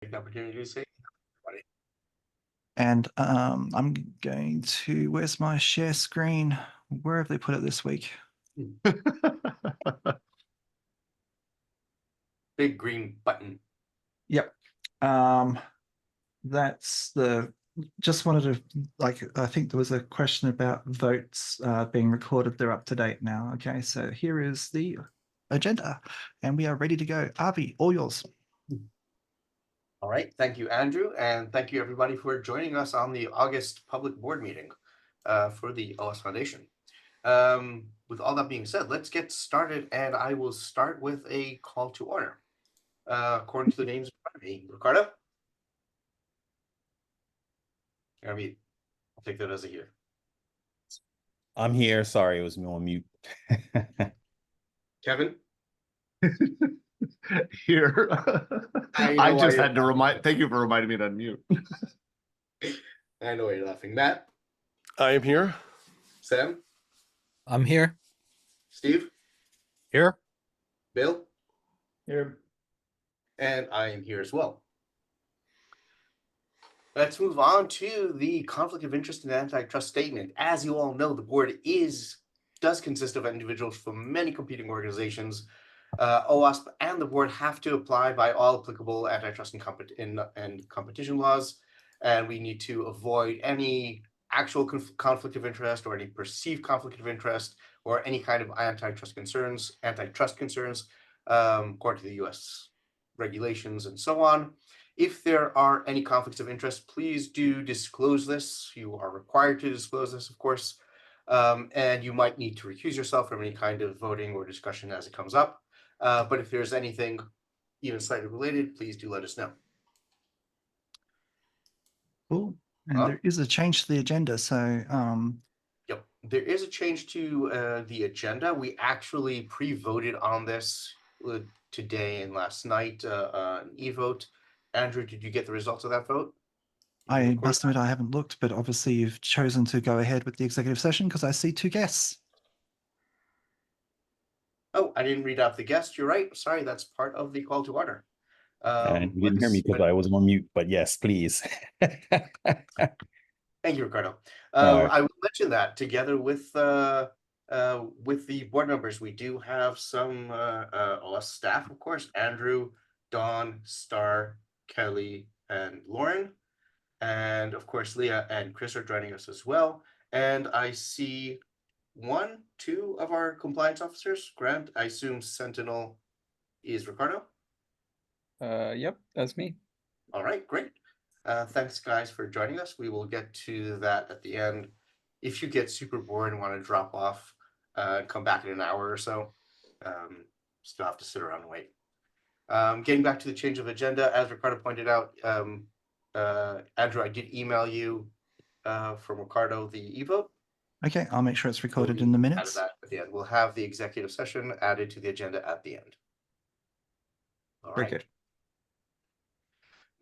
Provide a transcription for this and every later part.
Take the opportunity to say everybody. And I'm going to, where's my share screen? Where have they put it this week? Big green button. Yep. That's just wanted to, I think there was a question about votes being recorded. They're up to date now. Okay, so here is the agenda and we are ready to go. Avi, all yours. All right. Thank you, Andrew. And thank you, everybody, for joining us on the August public board meeting for the OWASP Foundation. With all that being said, let's get started. And I will start with a call to order. According to the names in front of me, Ricardo? I mean, I'll take that as a here. I'm here. Sorry, it was me on mute. Kevin? Here. I just had to remind. Thank you for reminding me to unmute. I know why you're laughing. Matt? I am here. Sam? I'm here. Steve? Here. Bill? Here. And I am here as well. Let's move on to the conflict of interest and antitrust statement. As you all know, the board does consist of individuals from many competing organizations. OWASP and the board have to apply by all applicable antitrust and competition laws, and we need to avoid any actual conflict of interest or any perceived conflict of interest or any kind of antitrust concerns, according to the U.S. regulations and so on. If there are any conflicts of interest, please do disclose this. You are required to disclose this, of course, and you might need to recuse yourself from any kind of voting or discussion as it comes up. But if there's anything even slightly related, please do let us know. Cool. And there is a change to the agenda. So yep, there is a change to the agenda. We actually pre-voted on this today and last night, an e-vote. Andrew, did you get the results of that vote? I must admit I haven't looked, but obviously you've chosen to go ahead with the executive session because I see 2 guests. Oh, I didn't read out the guest. You're right. Sorry, that's part of the call to order. And you didn't hear me because I was on mute, but yes, please. Thank you, Ricardo. Right. I will mention that together with the board members, we do have some staff, of course, Andrew, Dawn, Star, Kelly, and Lauren. And of course, Leah and Chris are joining us as well. And I see 1, 2 of our compliance officers. Grant, I assume Sentinel is Ricardo? Yep, that's me. All right, great. Thanks, guys, for joining us. We will get to that at the end. If you get super bored and want to drop off and come back in an hour or so, still have to sit around and wait. Getting back to the change of agenda, as Ricardo pointed out, Andrew, I did email you from Ricardo the e-vote. Okay, I'll make sure it's recorded in the minutes. That at the end. We'll have the executive session added to the agenda at the end. All right. Very good.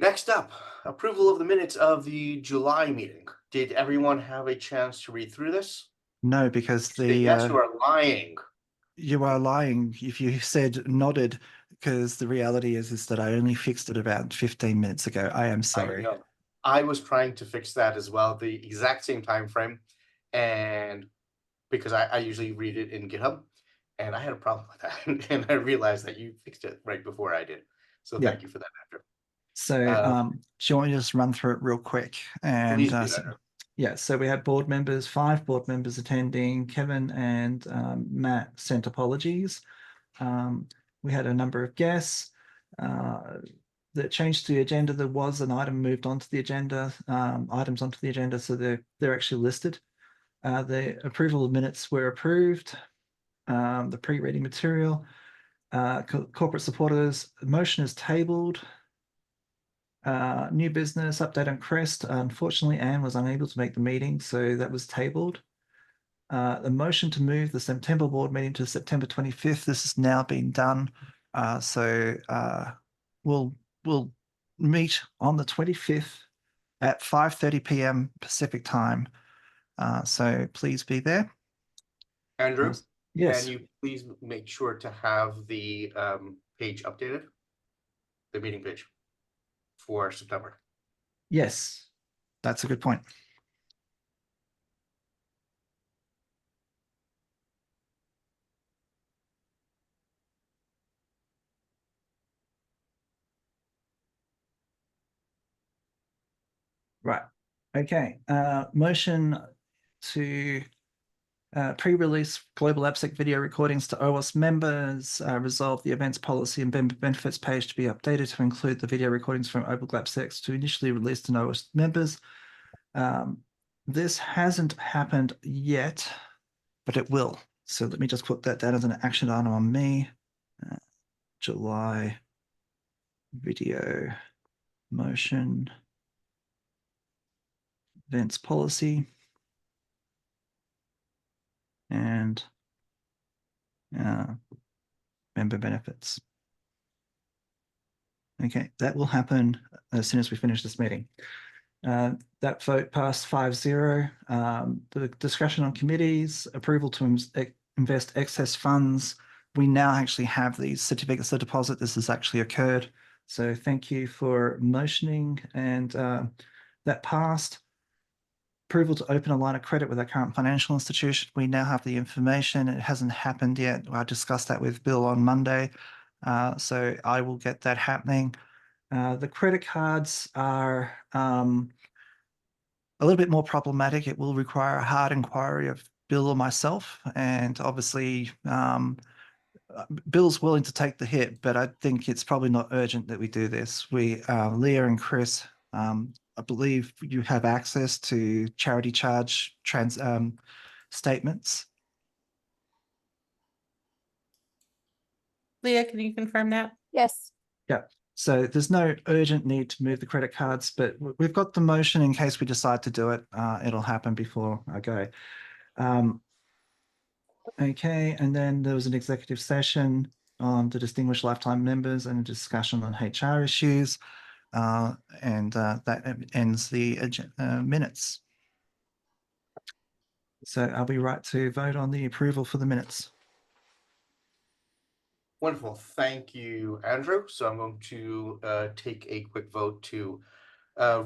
Next up, approval of the minutes of the July meeting. Did everyone have a chance to read through this? No, because yes, you are lying. You are lying if you said nodded, because the reality is that I only fixed it about 15 minutes ago. I am sorry. I was trying to fix that as well, the exact same time frame, and because I usually read it in GitHub, and I had a problem with that, and I realized that you fixed it right before I did. So thank you for that, Andrew. So do you want me to just run through it real quick? And please do that. Yeah, so we had board members, 5 board members attending. Kevin and Matt sent apologies. We had a number of guests. That changed the agenda. There was an item moved onto the agenda, items onto the agenda, so they're actually listed. The approval of minutes were approved. The pre-reading material, corporate supporters, motion is tabled. New business update on Crest. Unfortunately, Anne was unable to make the meeting, so that was tabled. The motion to move the September board meeting to September 25th. This has now been done. So we'll meet on the 25th at 5:30 p.m. Pacific time. So please be there. Andrew, yes. Can you please make sure to have the page updated, the meeting page, for September. Yes, that's a good point. Right. Okay. Motion to pre-release global AppSec video recordings to OWASP members, resolve the events policy and benefits page to be updated to include the video recordings from AppSec to initially release to OWASP members. This hasn't happened yet, but it will. So let me just put that down as an action item on me. July video motion events policy and member benefits. Okay, that will happen as soon as we finish this meeting. That vote passed 5-0. The discussion on committees, approval to invest excess funds. We now actually have these certificates of deposit. This has actually occurred. So thank you for motioning, and that passed. Approval to open a line of credit with our current financial institution. We now have the information. It hasn't happened yet. I discussed that with Bill on Monday. So I will get that happening. The credit cards are a little bit more problematic. It will require a hard inquiry of Bill or myself. And obviously, Bill's willing to take the hit, but I think it's probably not urgent that we do this. Leah and Chris, I believe you have access to charity charge statements. Leah, can you confirm that? Yes. Yeah. So there's no urgent need to move the credit cards, but we've got the motion in case we decide to do it. It'll happen before I go. Okay, and then there was an executive session on the distinguished lifetime members and a discussion on HR issues. And that ends the minutes. So are we right to vote on the approval for the minutes? Wonderful. Thank you, Andrew. So I'm going to take a quick vote to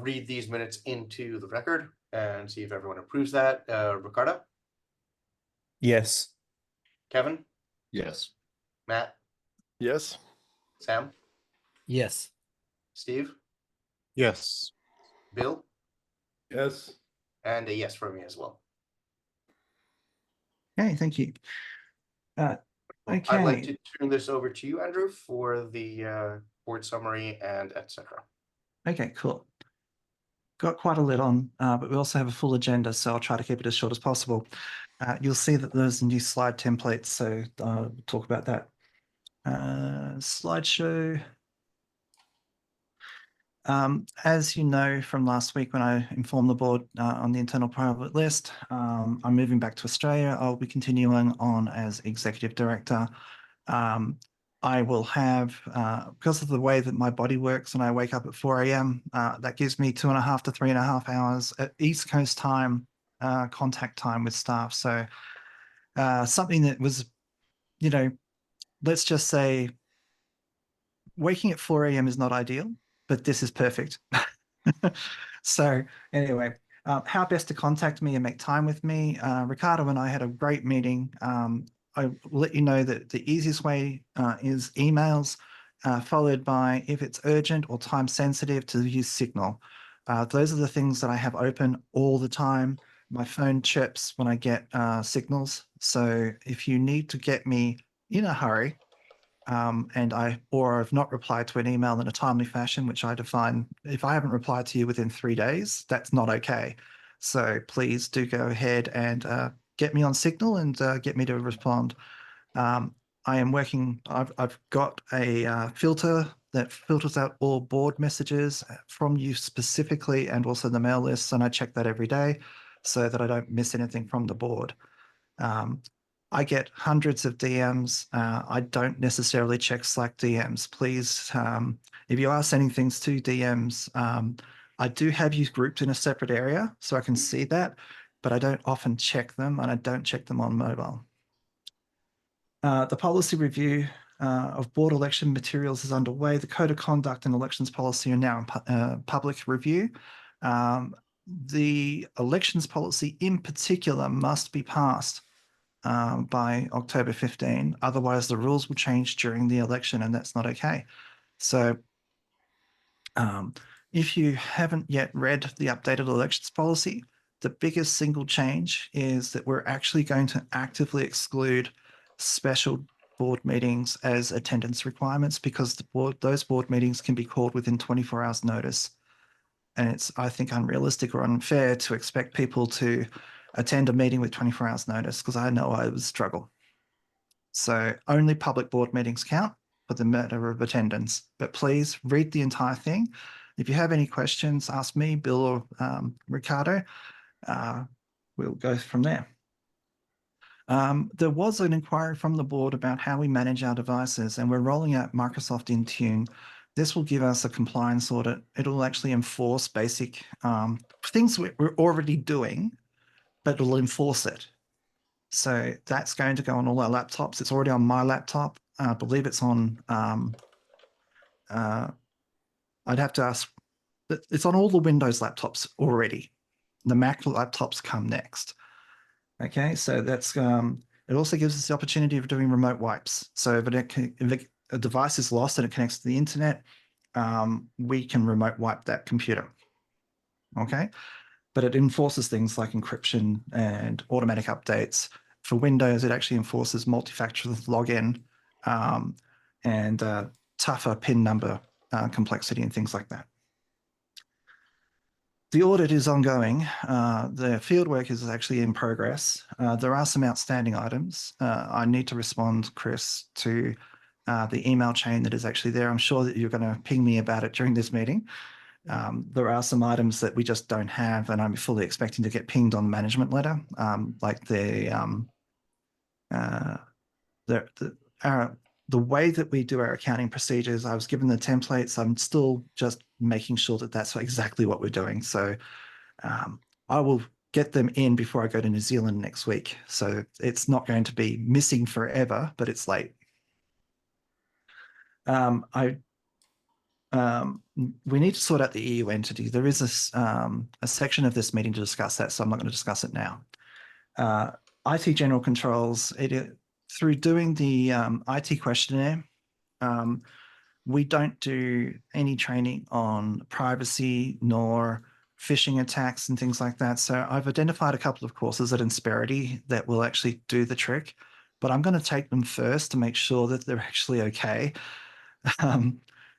read these minutes into the record and see if everyone approves that. Ricardo? Yes. Kevin? Yes. Matt? Yes. Sam? Yes. Steve? Yes. Bill? Yes. And a yes for me as well. Okay, thank you. Okay. I'd like to turn this over to you, Andrew, for the board summary and etc. Okay, cool. Got quite a lot on, but we also have a full agenda, so I'll try to keep it as short as possible. You'll see that there's a new slide template, so I'll talk about that. Slideshow. As you know from last week when I informed the board on the internal private list, I'm moving back to Australia. I'll be continuing on as executive director. I will have, because of the way that my body works and I wake up at 4 a.m., that gives me 2.5 to 3.5 hours at East Coast time, contact time with staff. So something that was, let's just say waking at 4 a.m. is not ideal, but this is perfect. So anyway, how best to contact me and make time with me. Ricardo and I had a great meeting. I let you know that the easiest way is emails, followed by, if it's urgent or time sensitive, to use Signal. Those are the things that I have open all the time. My phone chips when I get signals. So if you need to get me in a hurry, and I've not replied to an email in a timely fashion, which I define, if I haven't replied to you within 3 days, that's not okay. So please do go ahead and get me on Signal and get me to respond. I am working, I've got a filter that filters out all board messages from you specifically, and also the mail lists, and I check that every day so that I don't miss anything from the board. I get hundreds of DMs. I don't necessarily check Slack DMs. Please, if you are sending things to DMs, I do have you grouped in a separate area so I can see that, but I don't often check them, and I don't check them on mobile. The policy review, of board election materials is underway. The Code of Conduct and Elections Policy are now in public review. The elections policy in particular must be passed by October 15. Otherwise, the rules will change during the election, and that's not okay. So if you haven't yet read the updated elections policy, the biggest single change is that we're actually going to actively exclude special board meetings as attendance requirements, because those board meetings can be called within 24 hours notice. And it's, I think, unrealistic or unfair to expect people to attend a meeting with 24 hours notice, because I know I would struggle. So only public board meetings count for the matter of attendance, but please read the entire thing. If you have any questions, ask me, Bill, or Ricardo. We'll go from there. There was an inquiry from the board about how we manage our devices, and we're rolling out Microsoft Intune. This will give us a compliance audit. It'll actually enforce basic things we're already doing, but it'll enforce it. So that's going to go on all our laptops. It's already on my laptop. I believe it's on, I'd have to ask, it's on all the Windows laptops already. The Mac laptops come next. Okay, so that's, it also gives us the opportunity of doing remote wipes. So if a device is lost and it connects to the internet, we can remote wipe that computer. Okay, but it enforces things like encryption and automatic updates. For Windows, it actually enforces multi-factor login and tougher PIN number complexity and things like that. The audit is ongoing. The fieldwork is actually in progress. There are some outstanding items. I need to respond, Chris, to the email chain that is actually there. I'm sure that you're going to ping me about it during this meeting. There are some items that we just don't have, and I'm fully expecting to get pinged on the management letter, like the way that we do our accounting procedures. I was given the templates. I'm still just making sure that that's exactly what we're doing. So I will get them in before I go to New Zealand next week. So it's not going to be missing forever, but it's late. We need to sort out the EU entity. There is a section of this meeting to discuss that, so I'm not going to discuss it now. IT general controls, through doing the IT questionnaire, we don't do any training on privacy nor phishing attacks and things like that. So I've identified a couple of courses at Insperity that will actually do the trick, but I'm going to take them first to make sure that they're actually okay.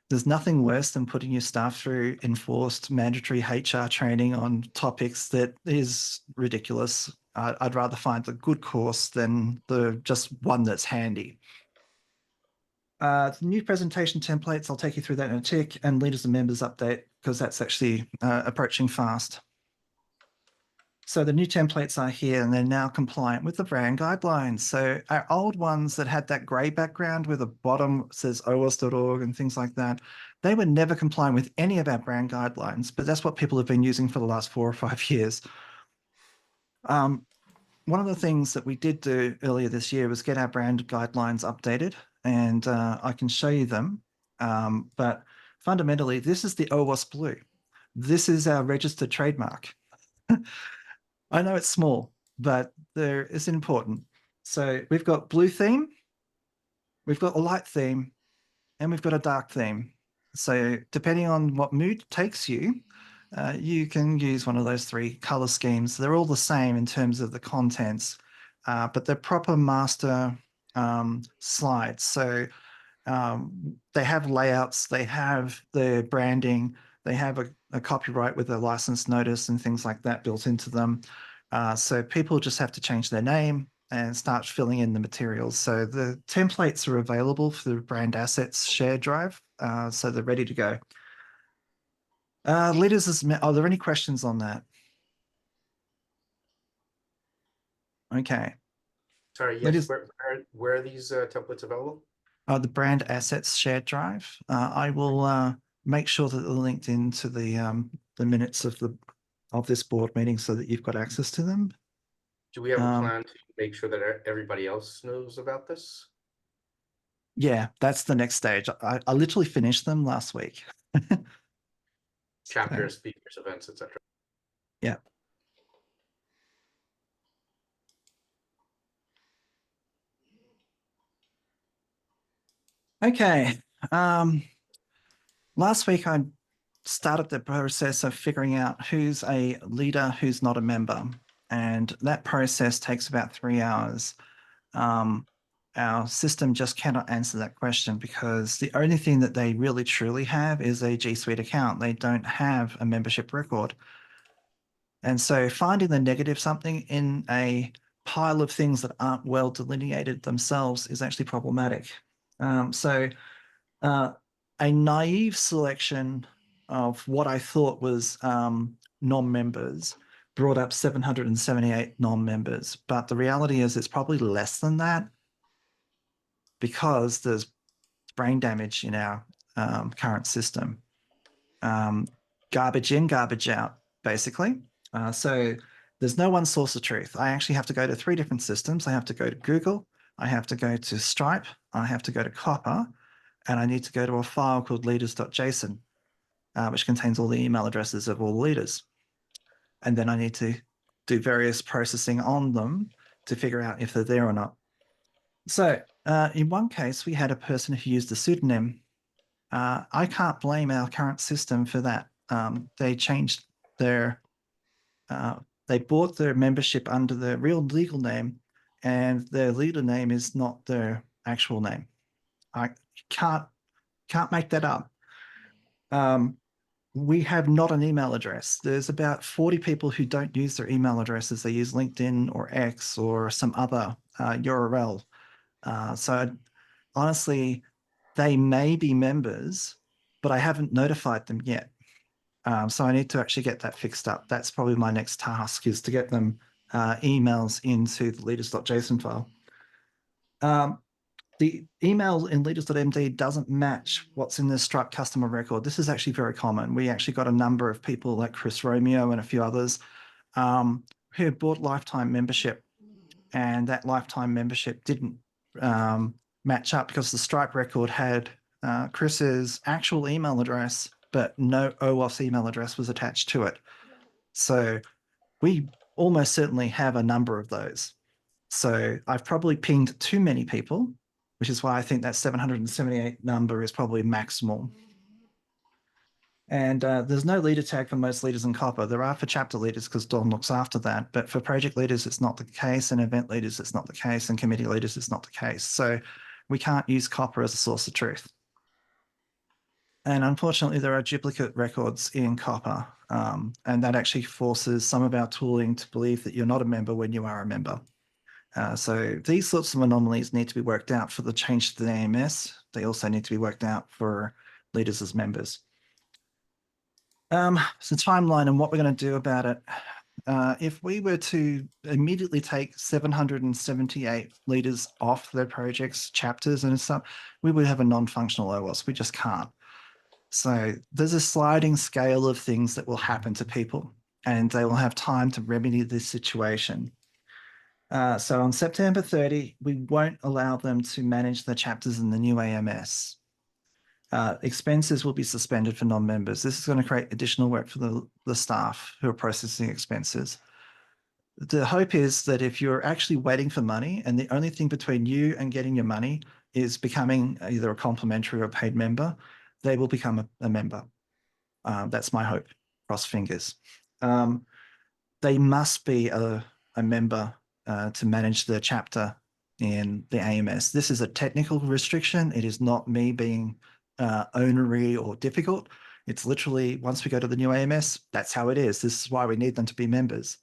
There's nothing worse than putting your staff through enforced mandatory HR training on topics that is ridiculous. I'd rather find the good course than the just one that's handy. The new presentation templates, I'll take you through that in a tick, and leaders and members update, because that's actually approaching fast. So the new templates are here, and they're now compliant with the brand guidelines. So our old ones that had that gray background where the bottom says OWASP.org and things like that, they were never compliant with any of our brand guidelines, but that's what people have been using for the last 4 or 5 years. One of the things that we did do earlier this year was get our brand guidelines updated, and I can show you them. But fundamentally, this is the OWASP Blue. This is our registered trademark. I know it's small, but it's important. So we've got blue theme, we've got a light theme, and we've got a dark theme. So depending on what mood takes you, you can use one of those 3 color schemes. They're all the same in terms of the contents, but they're proper master slides. So they have layouts, they have the branding, they have a copyright with a license notice and things like that built into them. So people just have to change their name and start filling in the materials. So the templates are available for the brand assets shared drive. So they're ready to go. Leaders, are there any questions on that? Okay. Sorry, yes, Leaders, where are these templates available? the brand assets shared drive. I will make sure that they're linked into the minutes of this board meeting so that you've got access to them. Do we have a plan to make sure that everybody else knows about this? Yeah, that's the next stage. I literally finished them last week. Chapters, speakers, events, etc. Yeah. Okay. Last week I started the process of figuring out who's a leader, who's not a member. And that process takes about 3 hours. Our system just cannot answer that question because the only thing that they really truly have is a G Suite account. They don't have a membership record. And so finding the negative something in a pile of things that aren't well delineated themselves is actually problematic. A naive selection of what I thought was non-members brought up 778 non-members, but the reality is it's probably less than that because there's brain damage in our current system. Garbage in, garbage out, basically. So there's no one source of truth. I actually have to go to 3 different systems. I have to go to Google, I have to go to Stripe, I have to go to Copper, and I need to go to a file called leaders.json, which contains all the email addresses of all the leaders. And then I need to do various processing on them to figure out if they're there or not. So in one case, we had a person who used a pseudonym. I can't blame our current system for that. They changed their, they bought their membership under their real legal name, and their leader name is not their actual name. I can't make that up. We have not an email address. There's about 40 people who don't use their email addresses. They use LinkedIn or X or some other URL. So honestly, they may be members, but I haven't notified them yet. So I need to actually get that fixed up. That's probably my next task, is to get them emails into the leaders.json file. The email in leaders.md doesn't match what's in the Stripe customer record. This is actually very common. We actually got a number of people like Chris Romeo and a few others who bought lifetime membership, and that lifetime membership didn't match up because the Stripe record had Chris's actual email address, but no OWASP email address was attached to it. So we almost certainly have a number of those. So I've probably pinged too many people, which is why I think that 778 number is probably maximal. And there's no leader tag for most leaders in Copper. There are for chapter leaders because Dawn looks after that. But for project leaders, it's not the case. And event leaders, it's not the case. And committee leaders, it's not the case. So we can't use Copper as a source of truth. And unfortunately, there are duplicate records in Copper. And that actually forces some of our tooling to believe that you're not a member when you are a member. So these sorts of anomalies need to be worked out for the change to the AMS. They also need to be worked out for leaders as members. So timeline and what we're going to do about it. If we were to immediately take 778 leaders off their projects, chapters and stuff, we would have a non-functional OWASP. We just can't. So there's a sliding scale of things that will happen to people, and they will have time to remedy this situation. So on September 30, we won't allow them to manage the chapters in the new AMS. Expenses will be suspended for non-members. This is going to create additional work for the staff who are processing expenses. The hope is that if you're actually waiting for money and the only thing between you and getting your money is becoming either a complimentary or paid member, they will become a member. That's my hope. Cross fingers. They must be a member to manage the chapter in the AMS. This is a technical restriction. It is not me being onery or difficult. It's literally, once we go to the new AMS, that's how it is. This is why we need them to be members.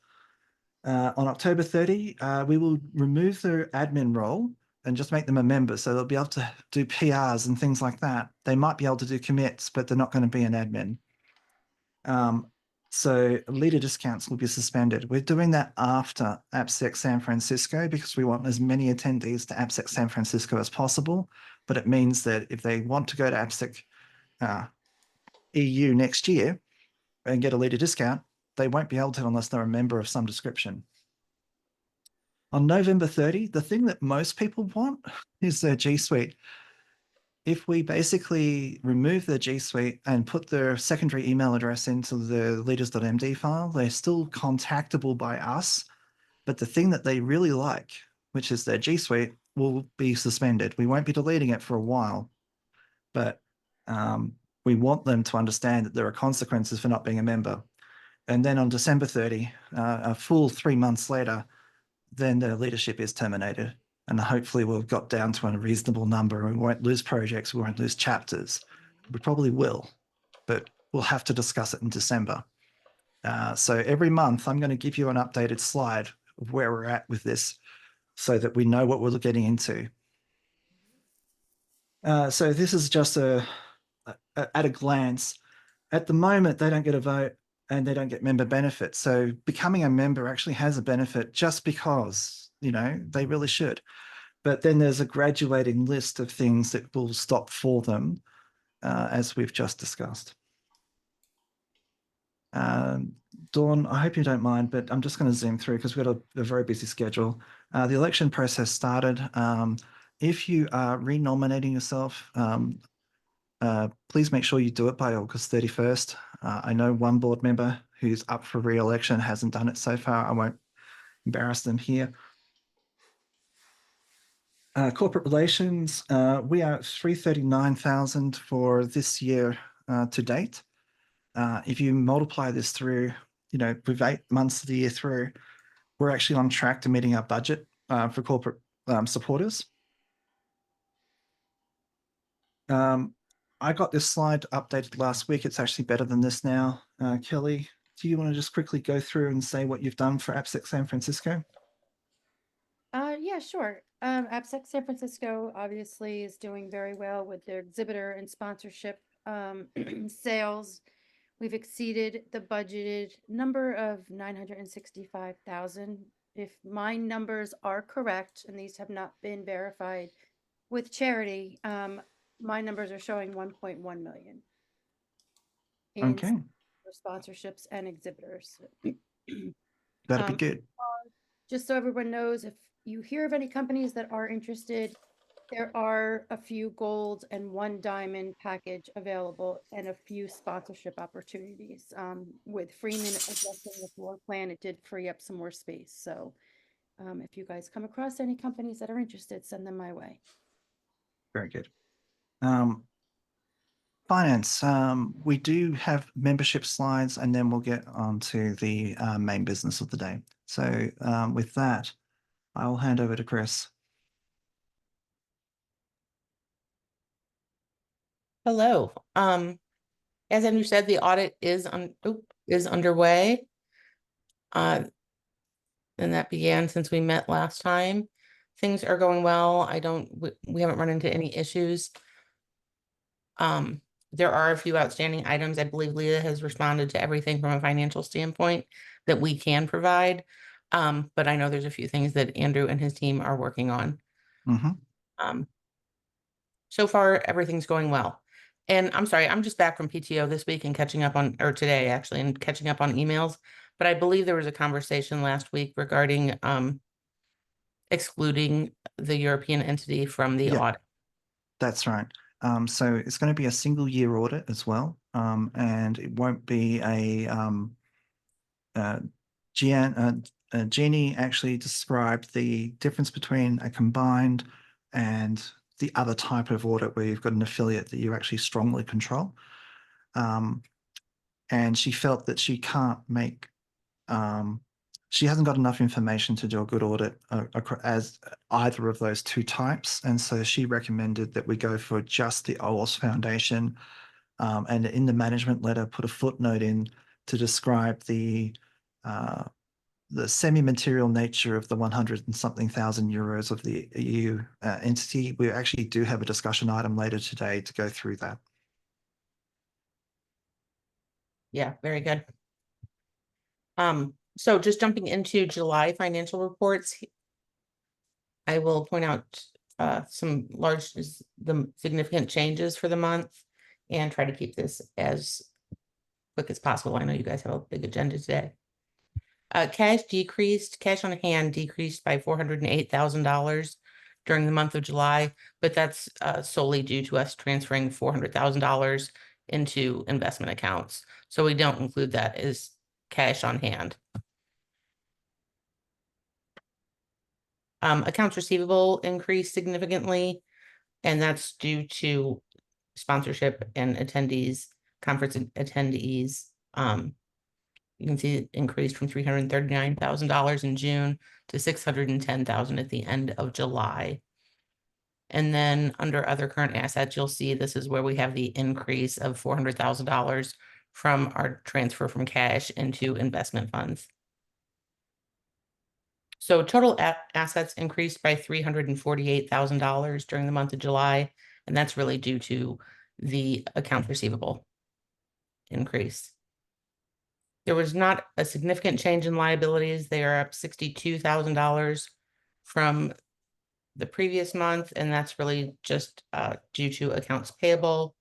On October 30, we will remove their admin role and just make them a member. So they'll be able to do PRs and things like that. They might be able to do commits, but they're not going to be an admin. So leader discounts will be suspended. We're doing that after AppSec San Francisco because we want as many attendees to AppSec San Francisco as possible. But it means that if they want to go to AppSec EU next year and get a leader discount, they won't be able to unless they're a member of some description. On November 30, the thing that most people want is their G Suite. if we basically remove the G Suite and put their secondary email address into the leaders.md file, they're still contactable by us. But the thing that they really like, which is their G Suite, will be suspended. We won't be deleting it for a while, but we want them to understand that there are consequences for not being a member. And then on December 30, a full 3 months later, then the leadership is terminated. And hopefully we've got down to a reasonable number. We won't lose projects, we won't lose chapters. We probably will, but we'll have to discuss it in December. So every month I'm going to give you an updated slide of where we're at with this so that we know what we're getting into. So this is just at a glance. At the moment, they don't get a vote and they don't get member benefits. So becoming a member actually has a benefit just because, you know, they really should. But then there's a graduating list of things that will stop for them, as we've just discussed. Dawn, I hope you don't mind, but I'm just going to zoom through because we've got a very busy schedule. The election process started. If you are renominating yourself, please make sure you do it by August 31st. I know one board member who's up for re-election hasn't done it so far. I won't embarrass them here. Corporate relations, we are at 339,000 for this year to date. If you multiply this through, you know, with 8 months of the year through, we're actually on track to meeting our budget for corporate supporters. I got this slide updated last week. It's actually better than this now. Kelly, do you want to just quickly go through and say what you've done for AppSec San Francisco? Yeah, sure. AppSec San Francisco obviously is doing very well with their exhibitor and sponsorship sales. We've exceeded the budgeted number of 965,000. If my numbers are correct, and these have not been verified with charity, my numbers are showing 1.1 million. Okay. For sponsorships and exhibitors. That'd be good. Just so everyone knows, if you hear of any companies that are interested, there are a few gold and 1 diamond package available and a few sponsorship opportunities. With Freeman adjusting the floor plan, it did free up some more space. So if you guys come across any companies that are interested, send them my way. Very good. Finance, we do have membership slides and then we'll get on to the main business of the day. So with that, I'll hand over to Chris. Hello. As Andrew said, the audit is underway. And that began since we met last time. Things are going well. We haven't run into any issues. There are a few outstanding items. I believe Leah has responded to everything from a financial standpoint that we can provide. But I know there's a few things that Andrew and his team are working on. Mm-hmm. So far, everything's going well. And I'm sorry, I'm just back from PTO this week and catching up on, or today actually, and catching up on emails. But I believe there was a conversation last week regarding excluding the European entity from the audit. That's right. So it's going to be a single year audit as well. And it won't be Jeannie actually described the difference between a combined and the other type of audit where you've got an affiliate that you actually strongly control. And she felt that she can't make, she hasn't got enough information to do a good audit as either of those two types. And so she recommended that we go for just the OWASP Foundation, and in the management letter, put a footnote in to describe the semi-material nature of the 100 and something thousand euros of the EU entity. We actually do have a discussion item later today to go through that. Yeah, very good. So just jumping into July financial reports, I will point out the significant changes for the month and try to keep this as quick as possible. I know you guys have a big agenda today. Cash on hand decreased by $408,000 during the month of July, but that's solely due to us transferring $400,000 into investment accounts. So we don't include that as cash on hand. Accounts receivable increased significantly, and that's due to sponsorship and attendees, conference attendees. You can see it increased from $339,000 in June to $610,000 at the end of July. And then under other current assets, you'll see this is where we have the increase of $400,000 from our transfer from cash into investment funds. So total assets increased by $348,000 during the month of July, and that's really due to the accounts receivable increase. There was not a significant change in liabilities. They are up $62,000 from the previous month, and that's really just due to accounts payable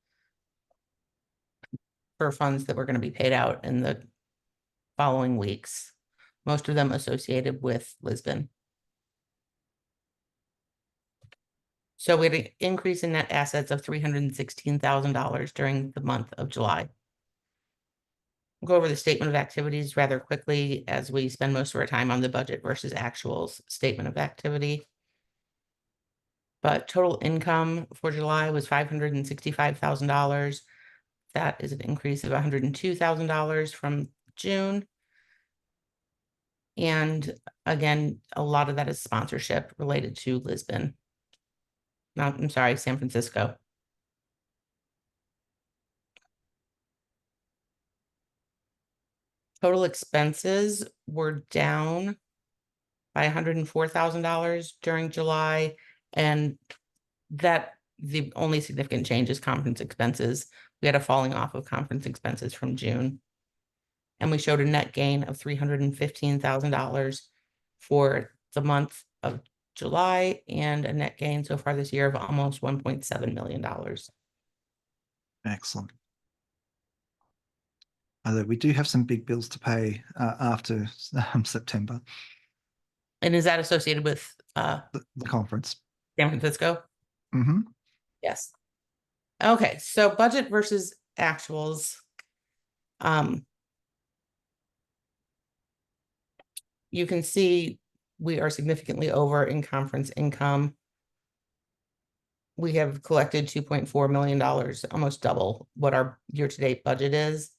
for funds that were going to be paid out in the following weeks, most of them associated with Lisbon. So we had an increase in net assets of $316,000 during the month of July. We'll go over the statement of activities rather quickly as we spend most of our time on the budget versus actuals statement of activity. But total income for July was $565,000. That is an increase of $102,000 from June. And again, a lot of that is sponsorship related to Lisbon. No, I'm sorry, San Francisco. Total expenses were down by $104,000 during July, and that the only significant change is conference expenses. We had a falling off of conference expenses from June. And we showed a net gain of $315,000 for the month of July and a net gain so far this year of almost $1.7 million. Excellent. Although we do have some big bills to pay after September. And is that associated with The conference. San Francisco? Mm-hmm. Yes. Okay, so budget versus actuals. You can see we are significantly over in conference income. We have collected $2.4 million, almost double what our year-to-date budget is.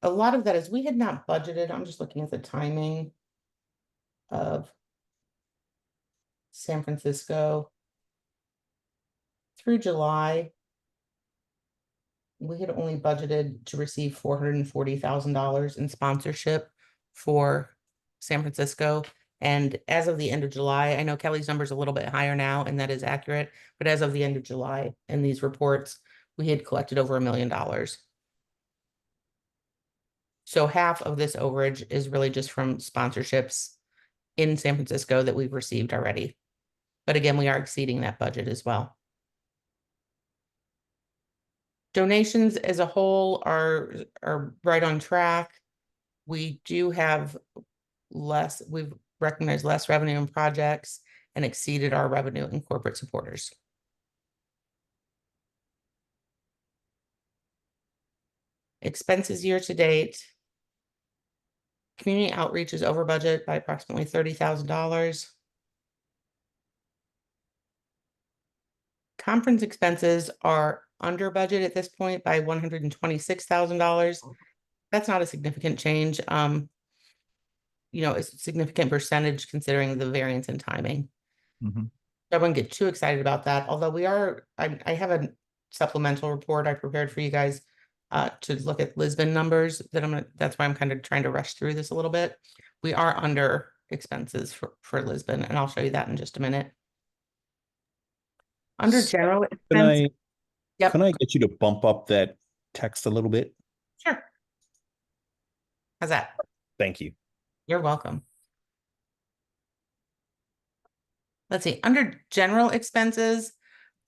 A lot of that is we had not budgeted. I'm just looking at the timing of San Francisco. Through July, we had only budgeted to receive $440,000 in sponsorship for San Francisco. And as of the end of July, I know Kelly's number is a little bit higher now, and that is accurate. But as of the end of July, in these reports, we had collected over $1 million. So half of this overage is really just from sponsorships in San Francisco that we've received already. But again, we are exceeding that budget as well. Donations as a whole are right on track. We do have less, we've recognized less revenue in projects and exceeded our revenue in corporate supporters. Expenses year to date. Community outreach is over budget by approximately $30,000. Conference expenses are under budget at this point by $126,000. That's not a significant change. You know, it's a significant percentage considering the variance in timing. Mm-hmm. I wouldn't get too excited about that. Although I have a supplemental report I prepared for you guys to look at Lisbon numbers that's why I'm kind of trying to rush through this a little bit. We are under expenses for Lisbon, and I'll show you that in just a minute. Under general expense. Yep. Can I get you to bump up that text a little bit? Sure. How's that? Thank you. You're welcome. Let's see, under general expenses,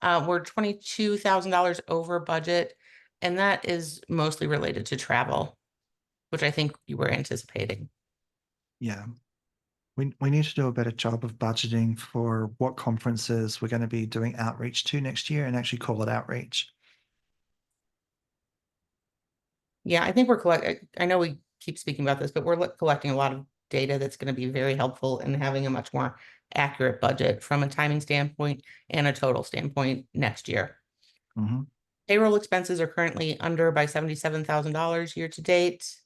we're $22,000 over budget, and that is mostly related to travel, which I think you were anticipating. Yeah. We need to do a better job of budgeting for what conferences we're going to be doing outreach to next year and actually call it outreach. Yeah, I think I know we keep speaking about this, but we're collecting a lot of data that's going to be very helpful in having a much more accurate budget from a timing standpoint and a total standpoint next year. Mhm. Payroll expenses are currently under by $77,000 year to date.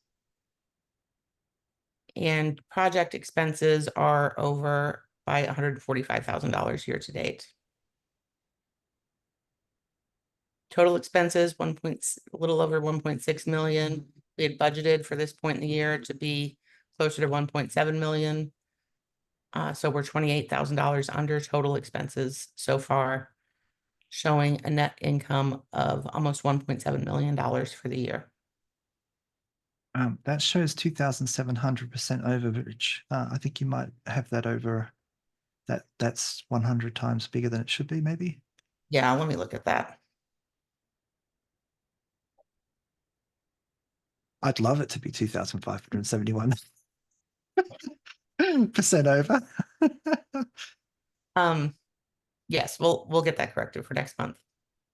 And project expenses are over by $145,000 year to date. Total expenses, a little over 1.6 million. We had budgeted for this point in the year to be closer to 1.7 million. So we're $28,000 under total expenses so far, showing a net income of almost $1.7 million for the year. That shows 2,700% overage. I think you might have that over. That's 100 times bigger than it should be, maybe. Yeah, let me look at that. I'd love it to be 2,571% over. Yes, we'll get that corrected for next month.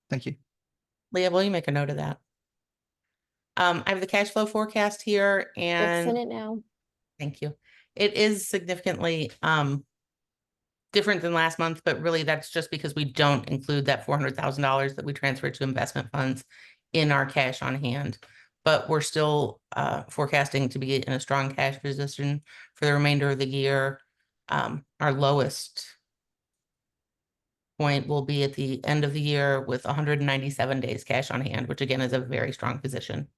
Thank you. Leah, will you make a note of that? I have the cash flow forecast here and Fixing it now. thank you. It is significantly different than last month, but really that's just because we don't include that $400,000 that we transferred to investment funds in our cash on hand. But we're still forecasting to be in a strong cash position for the remainder of the year. Our lowest point will be at the end of the year with 197 days cash on hand, which again is a very strong position.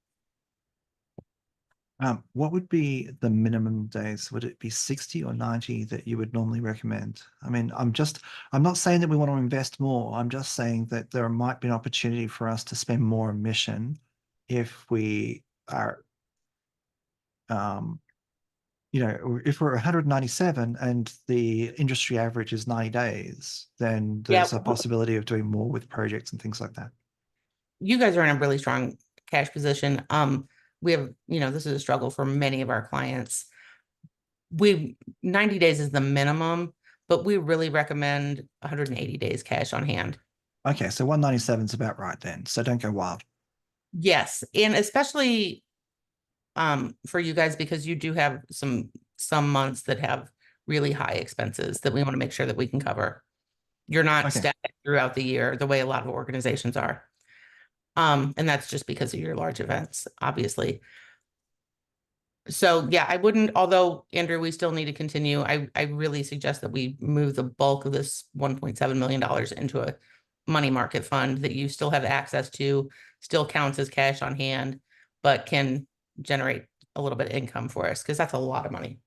What would be the minimum days? Would it be 60 or 90 that you would normally recommend? I mean, I'm not saying that we want to invest more. I'm just saying that there might be an opportunity for us to spend more on mission if we are, if we're 197 and the industry average is 90 days, then there's a possibility of doing more with projects and things like that. You guys are in a really strong cash position. We have, this is a struggle for many of our clients. 90 days is the minimum, but we really recommend 180 days cash on hand. Okay, so 197 is about right then. So don't go wild. Yes, and especially for you guys, because you do have some months that have really high expenses that we want to make sure that we can cover. You're not static throughout the year the way a lot of organizations are. And that's just because of your large events, obviously. So yeah, I wouldn't, although Andrew, we still need to continue. I really suggest that we move the bulk of this $1.7 million into a money market fund that you still have access to, still counts as cash on hand, but can generate a little bit of income for us, because that's a lot of money.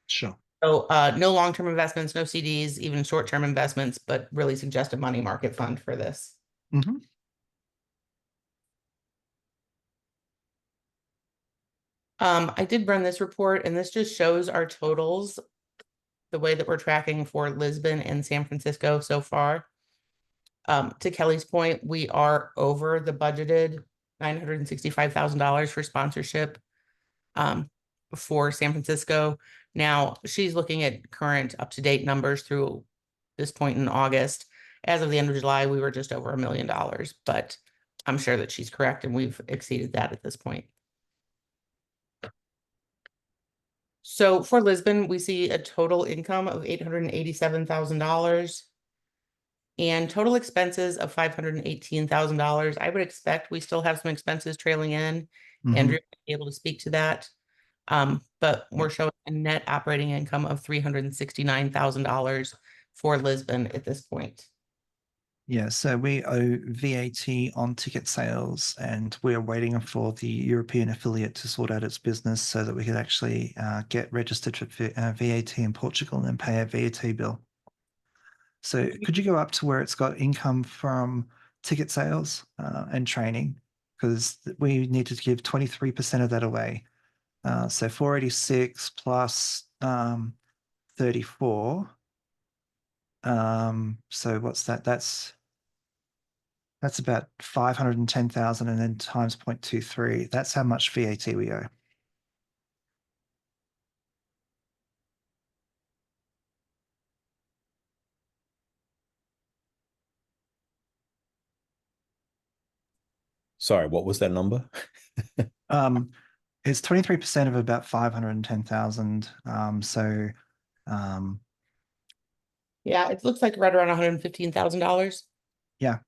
Sure. So no long-term investments, no CDs, even short-term investments, but really suggest a money market fund for this. Mm-hmm. I did run this report, and this just shows our totals, the way that we're tracking for Lisbon and San Francisco so far. To Kelly's point, we are over the budgeted $965,000 for sponsorship for San Francisco. Now, she's looking at current up-to-date numbers through this point in August. As of the end of July, we were just over $1 million, but I'm sure that she's correct, and we've exceeded that at this point. So for Lisbon, we see a total income of $887,000 and total expenses of $518,000. I would expect we still have some expenses trailing in. Andrew will be able to speak to that. But we're showing a net operating income of $369,000 for Lisbon at this point. Yeah, so we owe VAT on ticket sales, and we're waiting for the European affiliate to sort out its business so that we can actually get registered for VAT in Portugal and then pay a VAT bill. So could you go up to where it's got income from ticket sales and training? Because we need to give 23% of that away. So 486 plus 34. So what's that? That's about 510,000 and then times 0.23. That's how much VAT we owe. Sorry, what was that number? It's 23% of about 510,000. So, Yeah, it looks like right around $115,000. yeah,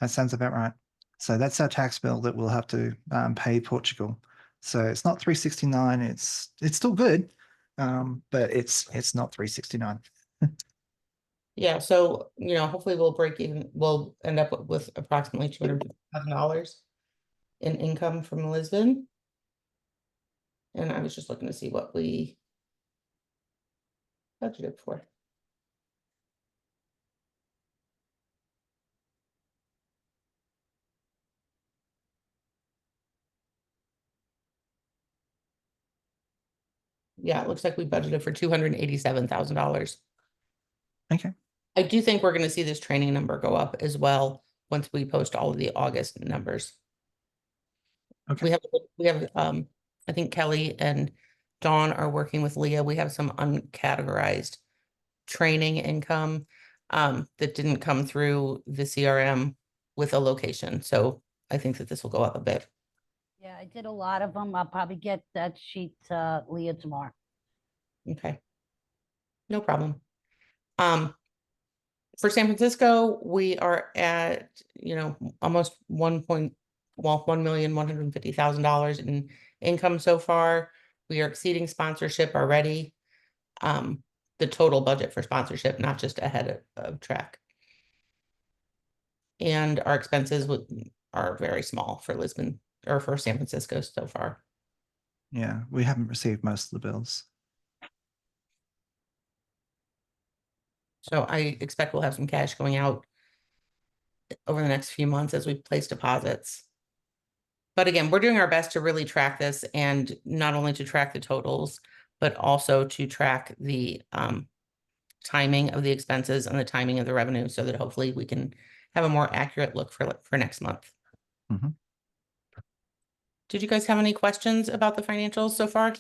that sounds about right. So that's our tax bill that we'll have to pay Portugal. So it's not 369. It's still good, but it's not 369. Yeah, so, you know, hopefully we'll break even, we'll end up with approximately $250,000 in income from Lisbon. And I was just looking to see what we budgeted for. Yeah, it looks like we budgeted for $287,000. Okay. I do think we're gonna see this training number go up as well once we post all of the August numbers. Okay. We have, I think Kelly and Dawn are working with Leah. We have some uncategorized training income that didn't come through the CRM with a location. So I think that this will go up a bit. Yeah, I did a lot of them. I'll probably get that sheet to Leah tomorrow. Okay. No problem. For San Francisco, we are at, you know, almost $1,150,000 in income so far. We are exceeding sponsorship already. The total budget for sponsorship, not just ahead of track. And our expenses are very small for Lisbon or for San Francisco so far. Yeah, we haven't received most of the bills. So I expect we'll have some cash going out over the next few months as we place deposits. But again, we're doing our best to really track this, and not only to track the totals, but also to track the timing of the expenses and the timing of the revenue, so that hopefully we can have a more accurate look for next month. Mhm. Did you guys have any questions about the financials so far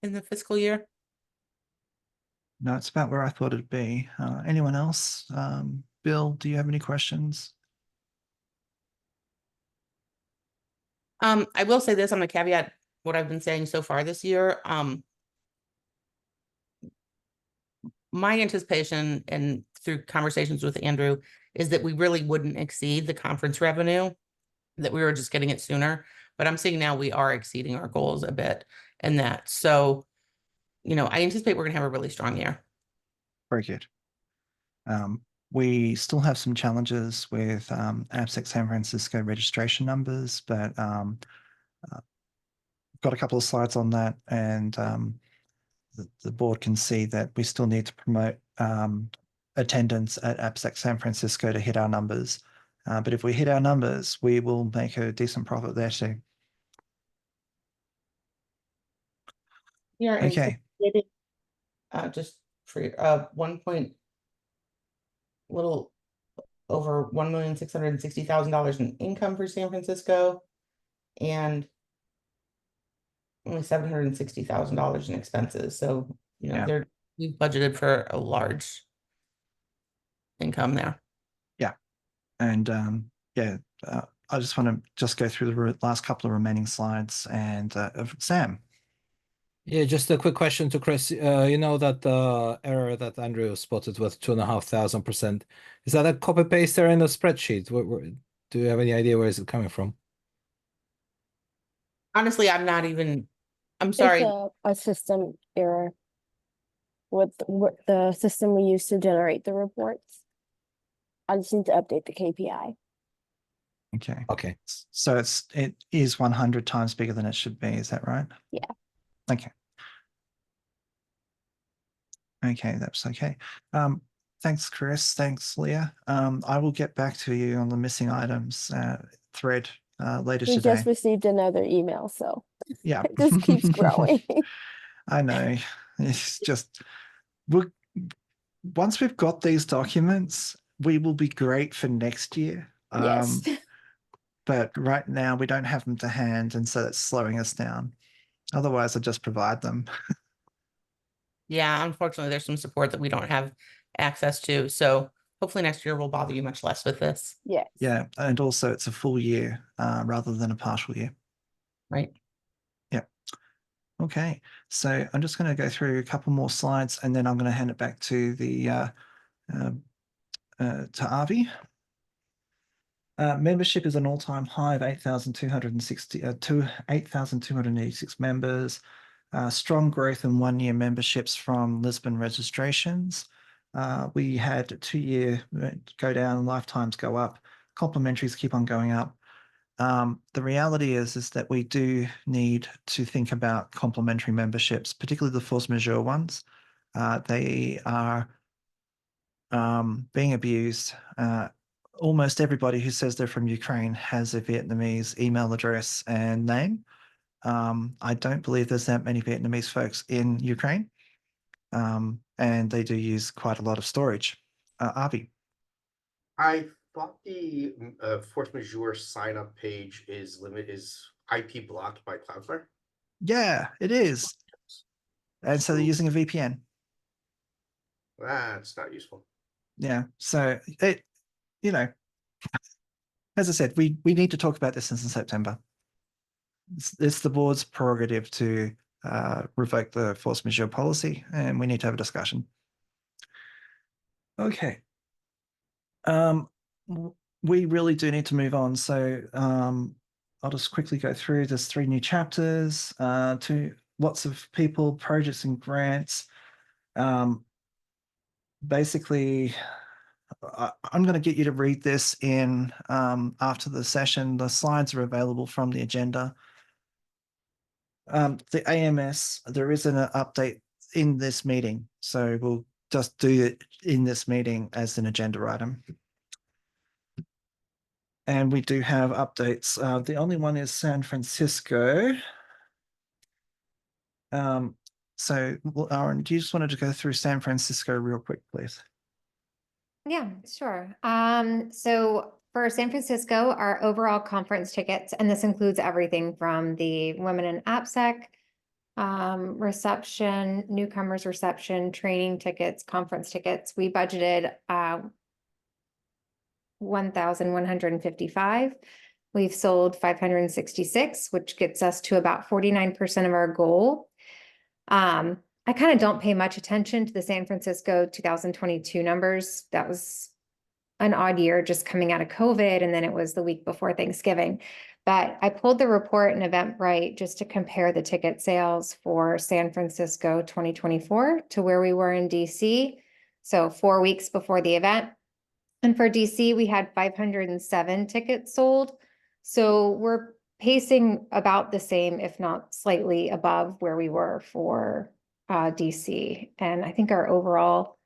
in the fiscal year? No, it's about where I thought it'd be. Anyone else? Bill, do you have any questions? I will say this, I'm gonna caveat what I've been saying so far this year. My anticipation, and through conversations with Andrew, is that we really wouldn't exceed the conference revenue, that we were just getting it sooner. But I'm seeing now we are exceeding our goals a bit in that. So, you know, I anticipate we're gonna have a really strong year. Very good. We still have some challenges with AppSec San Francisco registration numbers, but got a couple of slides on that, and the board can see that we still need to promote attendance at AppSec San Francisco to hit our numbers. But if we hit our numbers, we will make a decent profit there too. Yeah. Okay. Just for little over $1,660,000 in income for San Francisco, and only $760,000 in expenses. So, you know, Yeah. we've budgeted for a large income there. Yeah. And I just want to go through the last couple of remaining slides, and Sam. Yeah, just a quick question to Chris. You know that the error that Andrew spotted with 2,500%. Is that a copy paste there in the spreadsheet? Do you have any idea where is it coming from? Honestly, I'm sorry. It's a system error with the system we use to generate the reports. I just need to update the KPI. Okay. Okay. So it is 100 times bigger than it should be. Is that right? Yeah. Okay. Okay, that's okay. Thanks, Chris. Thanks, Leah. I will get back to you on the missing items thread later We today. just received another email, so Yeah. it just keeps growing. I know. It's just once we've got these documents, we will be great for next year. Yes. But right now we don't have them to hand, and so that's slowing us down. Otherwise, I'd just provide them. Yeah, unfortunately, there's some support that we don't have access to. So hopefully next year we'll bother you much less with this, Yes. Yeah, and also it's a full year rather than a partial year. right? Okay, so I'm just going to go through a couple more slides and then I'm going to hand it back to the to Avi. Membership is an all-time high of 8,286 members. Strong growth in one-year memberships from Lisbon registrations. We had 2-year go down, lifetimes go up, complementaries keep on going up. The reality is that we do need to think about complementary memberships, particularly the force majeure ones. They are being abused. Almost everybody who says they're from Ukraine has a Vietnamese email address and name. I don't believe there's that many Vietnamese folks in Ukraine, and they do use quite a lot of storage. Avi. I thought the force majeure sign up page is IP blocked by Cloudflare. Yeah, it is. And so they're using a VPN. That's not useful. Yeah. So it, you know, as I said, we need to talk about this in September. It's the board's prerogative to revoke the force majeure policy, and we need to have a discussion. Okay. We really do need to move on. So I'll just quickly go through. There's 3 new chapters, to lots of people, projects and grants. Basically, I'm going to get you to read this in after the session. The slides are available from the agenda. The AMS, there is an update in this meeting, so we'll just do it in this meeting as an agenda item. And we do have updates. The only one is San Francisco. So, Aaron, do you just wanted to go through San Francisco real quick, please? Yeah, sure. So for San Francisco, our overall conference tickets, and this includes everything from the Women in AppSec, reception, newcomers reception, training tickets, conference tickets, we budgeted 1,155. We've sold 566, which gets us to about 49% of our goal. I kind of don't pay much attention to the San Francisco 2022 numbers. That was an odd year just coming out of COVID, and then it was the week before Thanksgiving. But I pulled the report in Eventbrite just to compare the ticket sales for San Francisco 2024 to where we were in DC. So 4 weeks before the event. And for DC, we had 507 tickets sold. So we're pacing about the same, if not slightly above where we were for DC. And I think our overall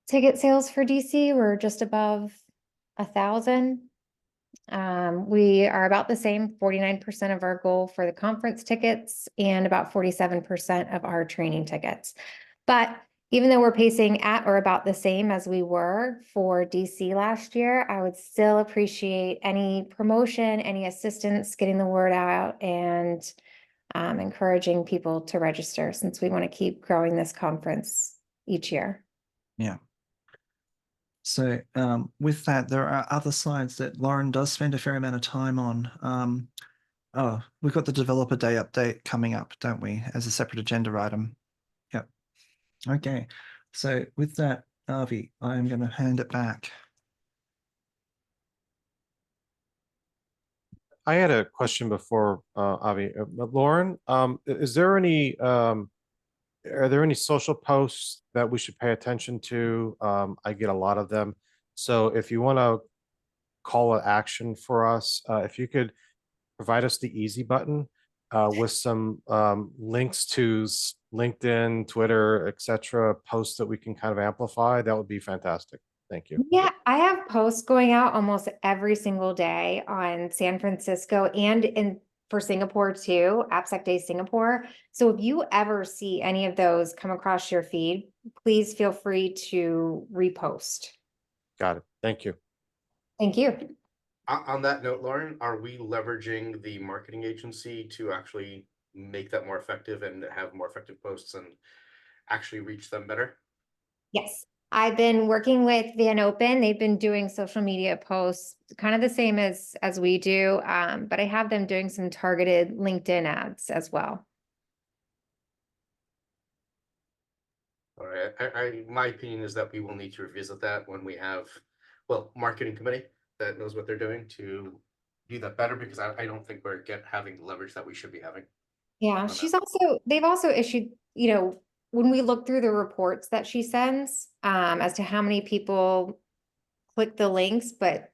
ticket sales for DC were just above 1,000. We are about the same, 49% of our goal for the conference tickets and about 47% of our training tickets. But even though we're pacing at or about the same as we were for DC last year, I would still appreciate any promotion, any assistance, getting the word out, and encouraging people to register, since we want to keep growing this conference each year. Yeah. So with that, there are other slides that Lauren does spend a fair amount of time on. Oh, we've got the Developer Day update coming up, don't we, as a separate agenda item? Yep. Okay. So with that, Avi, I'm going to hand it back. I had a question before Avi. Lauren, is there any are there any social posts that we should pay attention to? I get a lot of them. So if you want to call an action for us, if you could provide us the easy button with some links to LinkedIn, Twitter, etc., posts that we can kind of amplify, that would be fantastic. Thank you. Yeah, I have posts going out almost every single day on San Francisco and for Singapore too, AppSec Day Singapore. So if you ever see any of those come across your feed, please feel free to repost. Got it. Thank you. Thank you. On that note, Lauren, are we leveraging the marketing agency to actually make that more effective and have more effective posts and actually reach them better? Yes. I've been working with Van Open. They've been doing social media posts, kind of the same as we do, but I have them doing some targeted LinkedIn ads as well. All right, my opinion is that we will need to revisit that when we have, well, marketing committee that knows what they're doing to do that better, because I don't think we're having the leverage that we should be having. Yeah, they've also issued, when we look through the reports that she sends, as to how many people click the links, but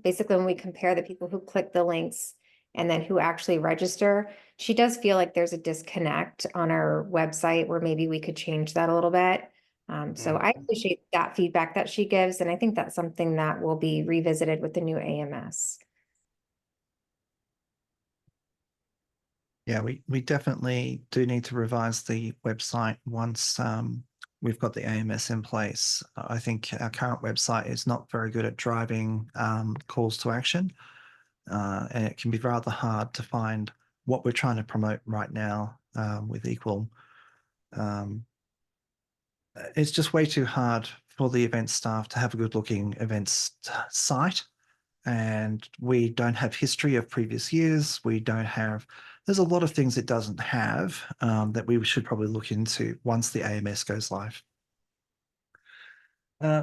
basically when we compare the people who click the links and then who actually register, she does feel like there's a disconnect on our website where maybe we could change that a little bit. So I appreciate that feedback that she gives, and I think that's something that will be revisited with the new AMS. Yeah, we definitely do need to revise the website once we've got the AMS in place. I think our current website is not very good at driving calls to action, and it can be rather hard to find what we're trying to promote right now with Equal. It's just way too hard for the event staff to have a good looking events site. And we don't have history of previous years. There's a lot of things it doesn't have that we should probably look into once the AMS goes live.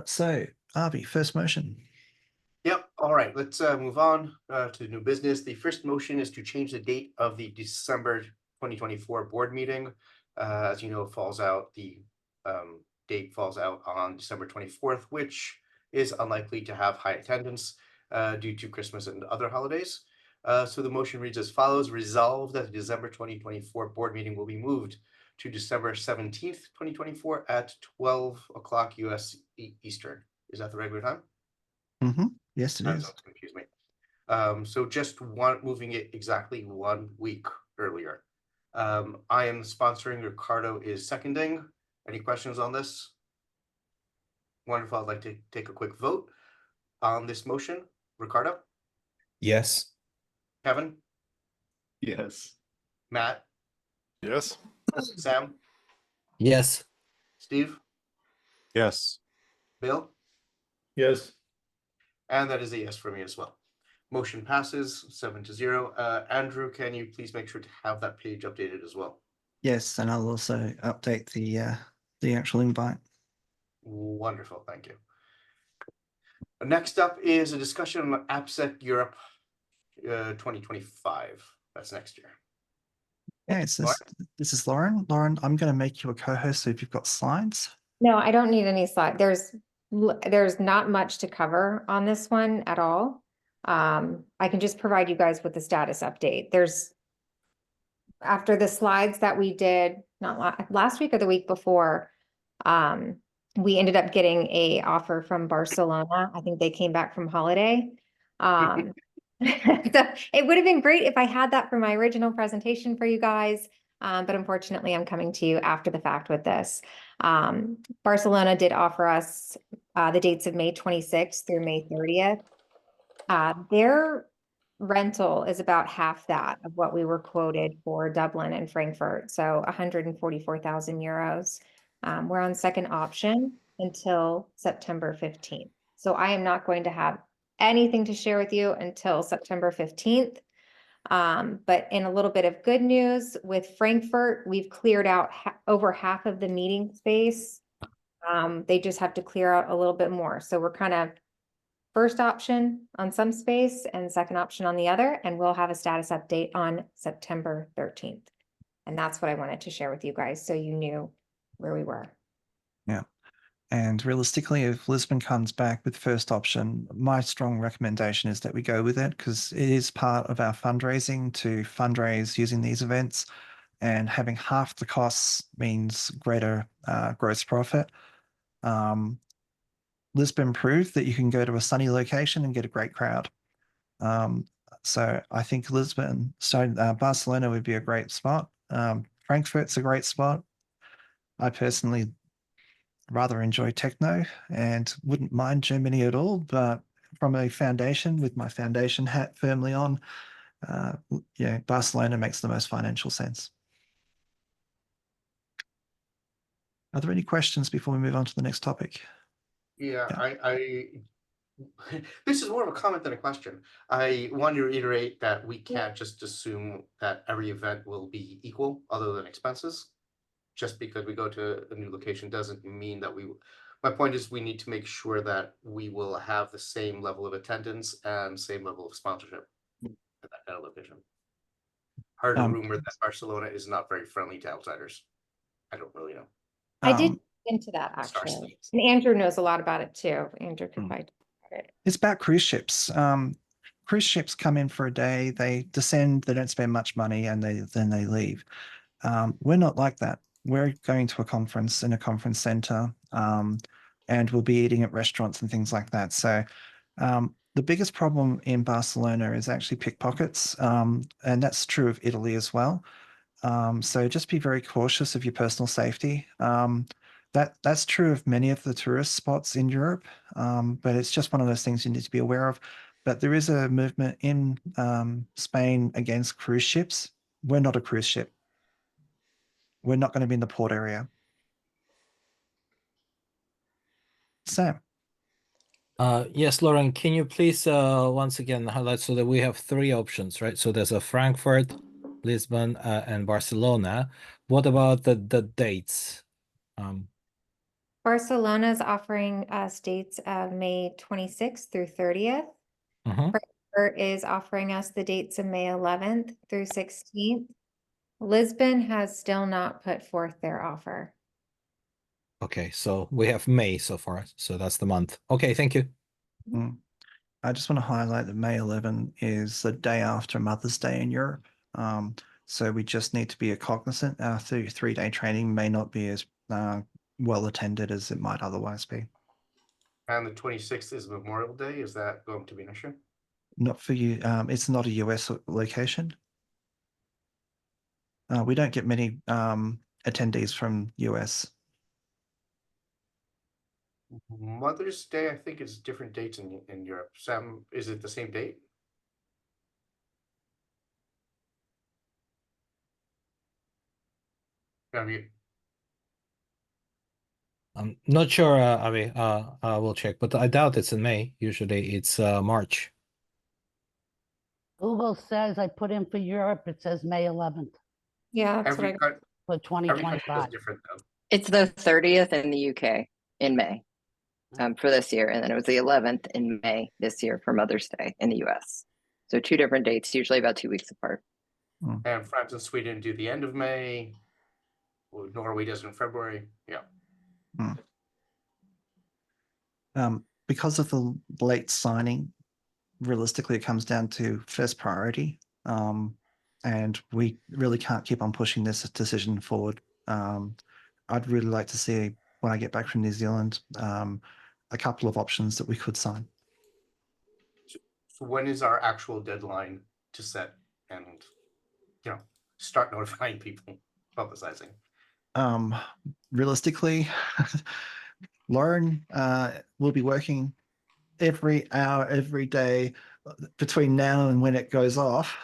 So, Avi, first motion. Yep, all right, let's move on to new business. The first motion is to change the date of the December 2024 board meeting. As you know, the date falls out on December 24th, which is unlikely to have high attendance due to Christmas and other holidays. So the motion reads as follows: resolve that the December 2024 board meeting will be moved to December 17th, 2024 at 12 o'clock US Eastern. Is that the regular time? Mm-hmm. Yes, it That is. sounds confused me. So just moving it exactly 1 week earlier. I am sponsoring, Ricardo is seconding. Any questions on this? Wonderful. I'd like to take a quick vote on this motion. Ricardo? Yes. Kevin? Yes. Matt? Yes. Sam? Yes. Steve? Yes. Bill? Yes. And that is a yes for me as well. Motion passes 7-0. Andrew, can you please make sure to have that page updated as well? Yes, and I'll also update the actual invite. Wonderful, thank you. Next up is a discussion on AppSec Europe 2025. That's next year. Yeah, this is Lauren. Lauren, I'm going to make you a co-host, so if you've got slides. No, I don't need any slide. There's not much to cover on this one at all. I can just provide you guys with the status update. After the slides that we did, not last week or the week before, we ended up getting a offer from Barcelona. I think they came back from holiday. So it would have been great if I had that for my original presentation for you guys. But unfortunately, I'm coming to you after the fact with this. Barcelona did offer us the dates of May 26th through May 30th. Their rental is about half that of what we were quoted for Dublin and Frankfurt, so 144,000 euros. We're on second option until September 15th. So I am not going to have anything to share with you until September 15th. But in a little bit of good news with Frankfurt, we've cleared out over half of the meeting space. They just have to clear out a little bit more. So we're kind of first option on some space and second option on the other, and we'll have a status update on September 13th. And that's what I wanted to share with you guys, so you knew where we were. Yeah. And realistically, if Lisbon comes back with first option, my strong recommendation is that we go with it, because it is part of our fundraising to fundraise using these events, and having half the costs means greater gross profit. Lisbon proved that you can go to a sunny location and get a great crowd. So I think Barcelona would be a great spot. Frankfurt's a great spot. I personally rather enjoy techno and wouldn't mind Germany at all, but from a foundation, with my foundation hat firmly on, Barcelona makes the most financial sense. Are there any questions before we move on to the next topic? Yeah, Yeah. I this is more of a comment than a question. I want to reiterate that we can't just assume that every event will be equal other than expenses. Just because we go to a new location doesn't mean that my point is we need to make sure that we will have the same level of attendance and same level of sponsorship at that kind of location. Heard a rumor that Barcelona is not very friendly to outsiders. I don't really know. I did look into that Star actually. States. And Andrew knows a lot about it too. Andrew could probably talk about it. It's about cruise ships. Cruise ships come in for a day, they descend, they don't spend much money, and then they leave. We're not like that. We're going to a conference in a conference center, and we'll be eating at restaurants and things like that. So the biggest problem in Barcelona is actually pickpockets, and that's true of Italy as well. So just be very cautious of your personal safety. That's true of many of the tourist spots in Europe, but it's just one of those things you need to be aware of. But there is a movement in Spain against cruise ships. We're not a cruise ship. We're not going to be in the port area. Sam. Yes, Lauren, can you please once again highlight so that we have three options, right? So there's a Frankfurt, Lisbon, and Barcelona. What about the dates? Barcelona is offering us dates of May 26th through 30th. Mhm. Frankfurt is offering us the dates of May 11th through 16th. Lisbon has still not put forth their offer. Okay, so we have May so far. So that's the month. Okay, thank you. I just want to highlight that May 11 is the day after Mother's Day in Europe. So we just need to be cognizant. Our three-day training may not be as well attended as it might otherwise be. And the 26th is Memorial Day. Is that going to be an issue? Not for you. It's not a US location. We don't get many attendees from US. Mother's Day, I think, is different dates in Europe. Sam, is it the same date? I'm not sure, Avi. We'll check, but I doubt it's in May. Usually it's March. Google says I put in for Europe, it says May 11th Yeah, that's Every what for every country does 2025. different though. It's the 30th in the UK in May for this year, and then it was the 11th in May this year for Mother's Day in the US. So two different dates, usually about 2 weeks apart. And France and Sweden do the end of May. Norway does in February. Yeah. Because of the late signing, realistically, it comes down to first priority. And we really can't keep on pushing this decision forward. I'd really like to see, when I get back from New Zealand, a couple of options that we could sign. So when is our actual deadline to set and, you know, start notifying people, publicizing? Realistically, Lauren will be working every hour, every day between now and when it goes off,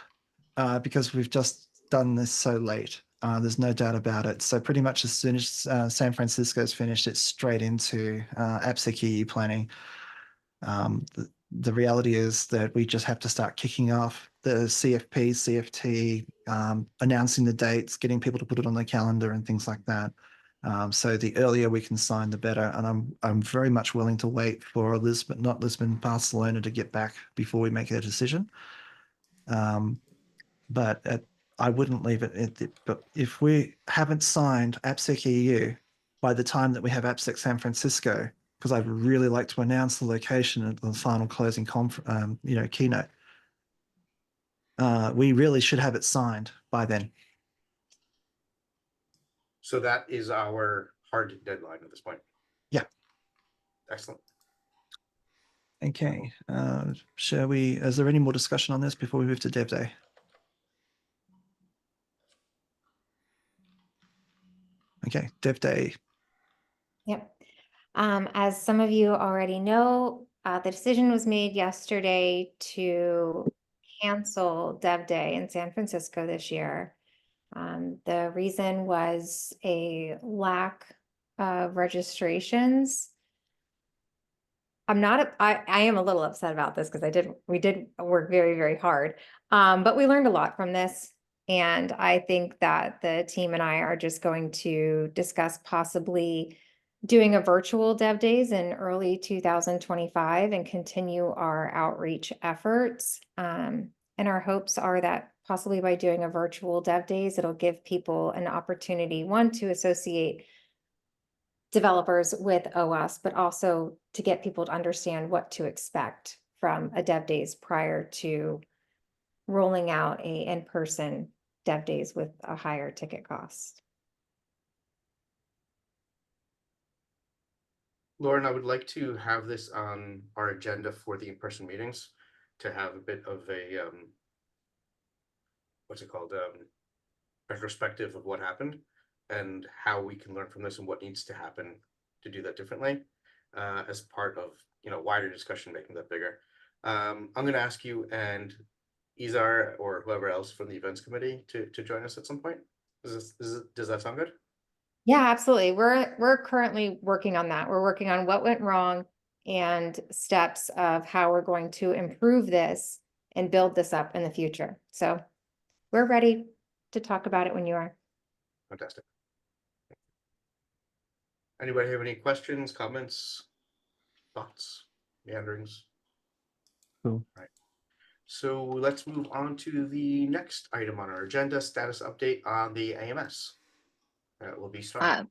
because we've just done this so late. There's no doubt about it. So pretty much as soon as San Francisco's finished, it's straight into AppSec EU planning. The reality is that we just have to start kicking off the CFP, CFT, announcing the dates, getting people to put it on their calendar and things like that. So the earlier we can sign, the better. And I'm very much willing to wait for Barcelona to get back before we make a decision. But I wouldn't leave it. But if we haven't signed AppSec EU by the time that we have AppSec San Francisco, because I'd really like to announce the location at the final closing keynote, we really should have it signed by then. So that is our hard deadline at this point. Yeah. Excellent. Okay. Shall we? Is there any more discussion on this before we move to Dev Day? Okay, Dev Day. Yep. As some of you already know, the decision was made yesterday to cancel Dev Day in San Francisco this year. The reason was a lack of registrations. I am a little upset about this because we did work very, very hard. But we learned a lot from this. And I think that the team and I are just going to discuss possibly doing a virtual Dev Days in early 2025 and continue our outreach efforts. And our hopes are that possibly by doing a virtual Dev Days, it'll give people an opportunity, one, to associate developers with OWASP, but also to get people to understand what to expect from a Dev Days prior to rolling out a in-person Dev Days with a higher ticket cost. Lauren, I would like to have this on our agenda for the in-person meetings to have a bit of a what's it called? Retrospective of what happened and how we can learn from this and what needs to happen to do that differently, as part of, you know, wider discussion, making that bigger. I'm going to ask you and Izar or whoever else from the events committee to join us at some point. Does that sound good? Yeah, absolutely. We're currently working on that. We're working on what went wrong and steps of how we're going to improve this and build this up in the future. So we're ready to talk about it when you are. Fantastic. Anybody have any questions, comments, thoughts, meanderings? Cool. Right. So let's move on to the next item on our agenda, status update on the AMS. That will be Storm.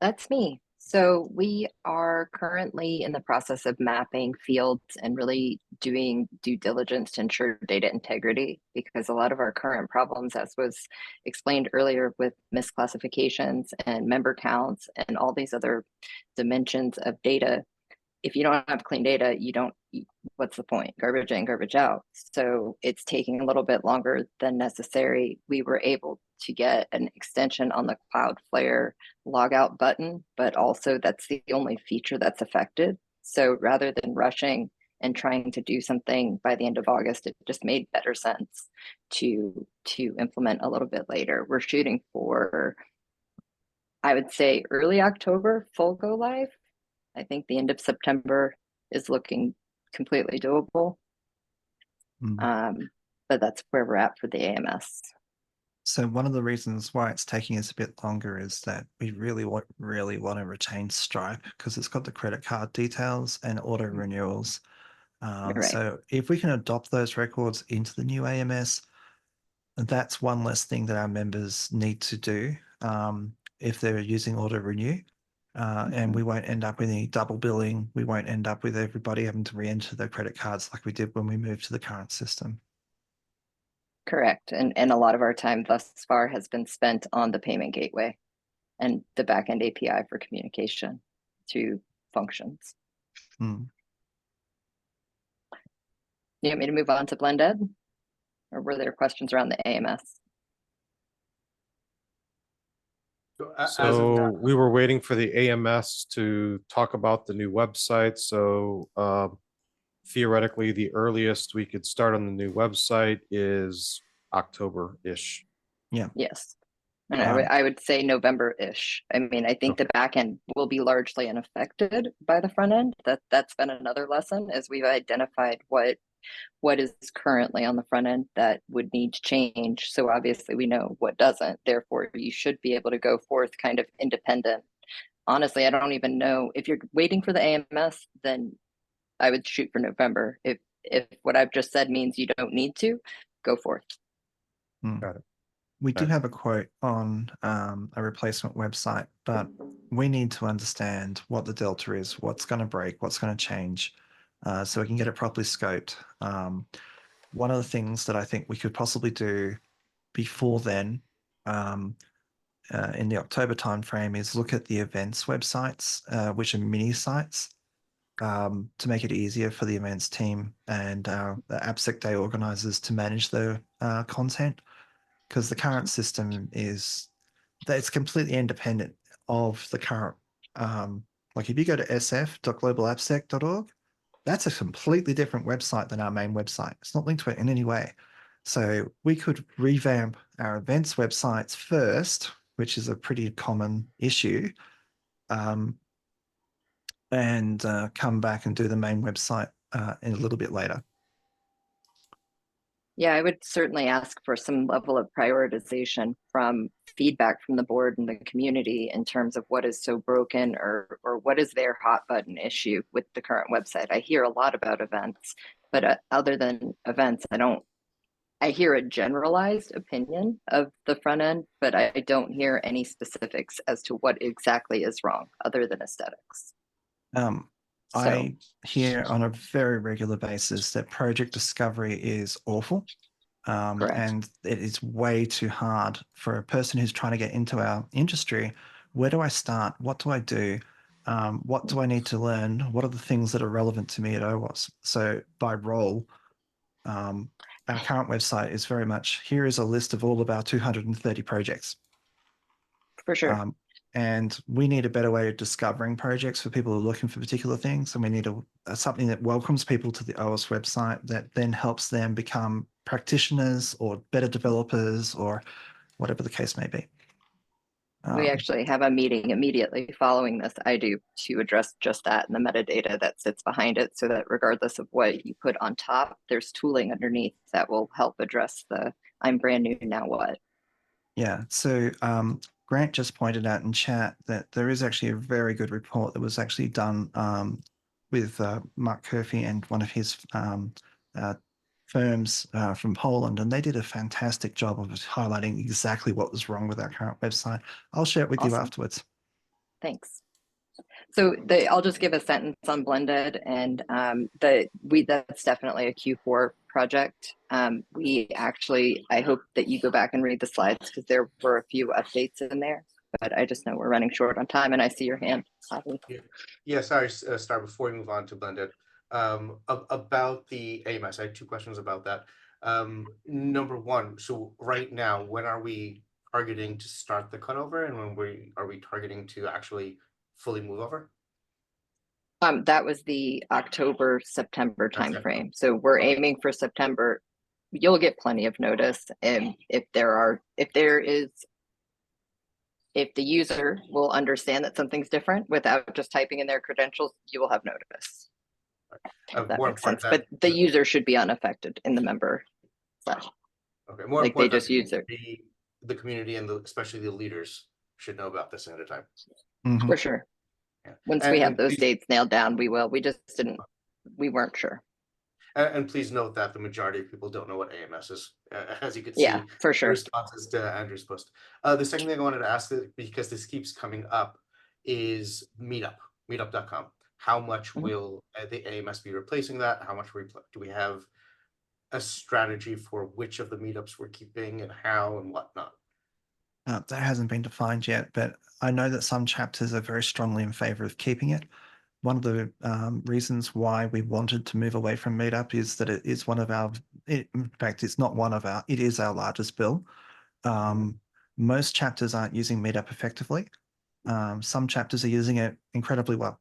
That's me. So we are currently in the process of mapping fields and really doing due diligence to ensure data integrity, because a lot of our current problems, as was explained earlier with misclassifications and member counts and all these other dimensions of data, if you don't have clean data, you don't, what's the point? Garbage in, garbage out. So it's taking a little bit longer than necessary. We were able to get an extension on the Cloudflare logout button, but also that's the only feature that's affected. So rather than rushing and trying to do something by the end of August, it just made better sense to implement a little bit later. We're shooting for, I would say, early October, full go live. I think the end of September is looking completely doable. But that's where we're at for the AMS. So one of the reasons why it's taking us a bit longer is that we really want to retain Stripe because it's got the credit card details and auto renewals. Right. So if we can adopt those records into the new AMS, that's one less thing that our members need to do if they're using auto renew. And we won't end up with any double billing. We won't end up with everybody having to re-enter their credit cards like we did when we moved to the current system. Correct. And a lot of our time thus far has been spent on the payment gateway and the backend API for communication to functions. Hmm. You want me to move on to Blended? Or were there questions around the AMS? So we were waiting for the AMS to talk about the new website. So theoretically, the earliest we could start on the new website is October-ish. Yeah. Yes. And I would say November-ish. I mean, I think the back end will be largely unaffected by the front end. That's been another lesson, as we've identified what is currently on the front end that would need to change. So obviously we know what doesn't. Therefore, you should be able to go forth kind of independent. Honestly, I don't even know if you're waiting for the AMS, then I would shoot for November. If what I've just said means you don't need to, go forth. Got it. We do have a quote on a replacement website, but we need to understand what the delta is, what's going to break, what's going to change, so we can get it properly scoped. One of the things that I think we could possibly do before then, in the October timeframe, is look at the events websites, which are mini sites, to make it easier for the events team and the AppSec Day organizers to manage the content. Because the current system is that it's completely independent of the current. Like if you go to sf.globalappsec.org, that's a completely different website than our main website. It's not linked to it in any way. So we could revamp our events websites first, which is a pretty common issue, and come back and do the main website in a little bit later. Yeah, I would certainly ask for some level of prioritization from feedback from the board and the community in terms of what is so broken or what is their hot button issue with the current website. I hear a lot about events, but other than events, I hear a generalized opinion of the front end, but I don't hear any specifics as to what exactly is wrong other than aesthetics. I hear on a very regular basis that project discovery is awful. And it is way too hard for a person who's trying to get into our industry. Where do I start? What do I do? What do I need to learn? What are the things that are relevant to me at OWASP? So by role, our current website is very much, here is a list of all of our 230 projects. For sure. And we need a better way of discovering projects for people who are looking for particular things. And we need something that welcomes people to the OWASP website that then helps them become practitioners or better developers or whatever the case may be. We actually have a meeting immediately following this, I do, to address just that and the metadata that sits behind it so that regardless of what you put on top, there's tooling underneath that will help address the I'm brand new, now what? Yeah, so Grant just pointed out in chat that there is actually a very good report that was actually done with Mark Curfey and one of his firms from Poland, and they did a fantastic job of highlighting exactly what was wrong with our current website. I'll share it with you afterwards. Thanks. So I'll just give a sentence on blended, and that's definitely a Q4 project. I hope that you go back and read the slides because there were a few updates in there, but I just know we're running short on time, and I see your hand. Yeah, sorry, Star, before we move on to blended, about the AMS, I had two questions about that. Number one, so right now, when are we targeting to start the cutover, and when are we targeting to actually fully move over? That was the October-September timeframe. So we're aiming for September. You'll get plenty of notice, and if the user will understand that something's different without just typing in their credentials, you will have notice. That makes sense. But the user should be unaffected in the member session. Okay, more like they just use it. The community and especially the leaders should know about this ahead of time. Mm-hmm. For sure. Yeah. Once we have those dates nailed down, we will. We just weren't sure. And please note that the majority of people don't know what AMS is, as you could see. Yeah, for sure. Responses to Andrew's post. The second thing I wanted to ask, because this keeps coming up, is meetup.com. How much will the AMS be replacing that? How much do we have a strategy for which of the meetups we're keeping and how and whatnot? That hasn't been defined yet, but I know that some chapters are very strongly in favor of keeping it. One of the reasons why we wanted to move away from Meetup is that it is one of our, in fact, it's not one of our, it is our largest bill. Most chapters aren't using Meetup effectively. Some chapters are using it incredibly well.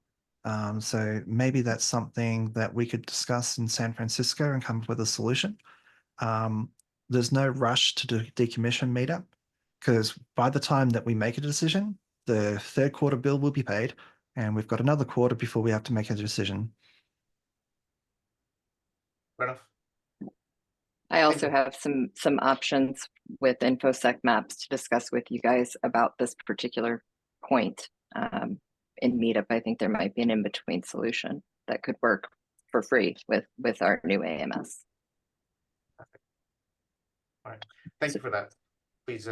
So maybe that's something that we could discuss in San Francisco and come up with a solution. There's no rush to decommission Meetup, because by the time that we make a decision, the third quarter bill will be paid, and we've got another quarter before we have to make a decision. Fair enough. I also have some options with InfoSec maps to discuss with you guys about this particular point. In Meetup, I think there might be an in-between solution that could work for free with our new AMS. All right, thank you for that. Please,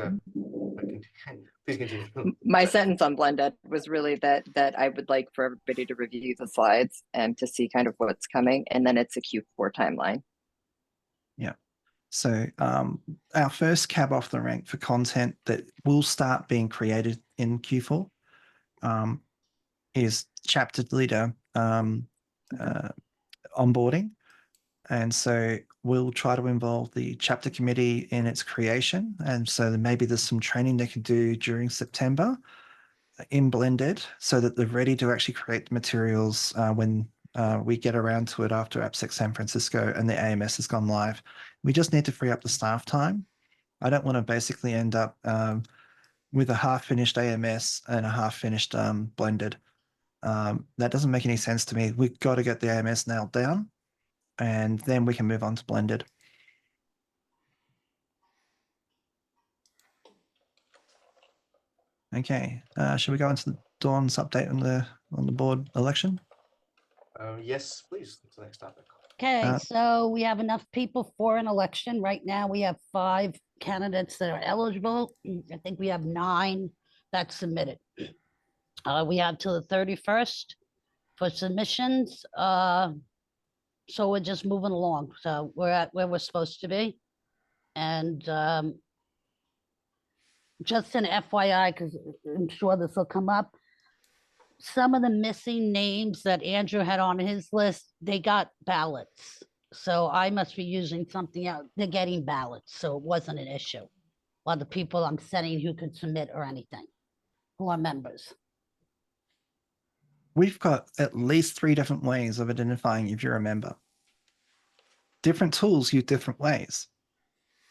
please continue. My sentence on blended was really that I would like for everybody to review the slides and to see kind of what's coming, and then it's a Q4 timeline. Yeah. So our first cab off the rank for content that will start being created in Q4 is chapter leader onboarding. And so we'll try to involve the chapter committee in its creation. And so maybe there's some training they can do during September in blended so that they're ready to actually create the materials when we get around to it after AppSec San Francisco and the AMS has gone live. We just need to free up the staff time. I don't want to basically end up with a half-finished AMS and a half-finished blended. That doesn't make any sense to me. We've got to get the AMS nailed down, and then we can move on to blended. Okay, should we go into the Dawn's update on the board election? Yes, please. That's the next topic. Okay, so we have enough people for an election. Right now, we have 5 candidates that are eligible. I think we have 9 that submitted. We have till the 31st for submissions. So we're just moving along. So we're at where we're supposed to be. And just an FYI, because I'm sure this will come up. Some of the missing names that Andrew had on his list, they got ballots. So I must be using something else. They're getting ballots, so it wasn't an issue. A lot of the people I'm sending who could submit or anything, who are members. We've got at least 3 different ways of identifying if you're a member. Different tools use different ways.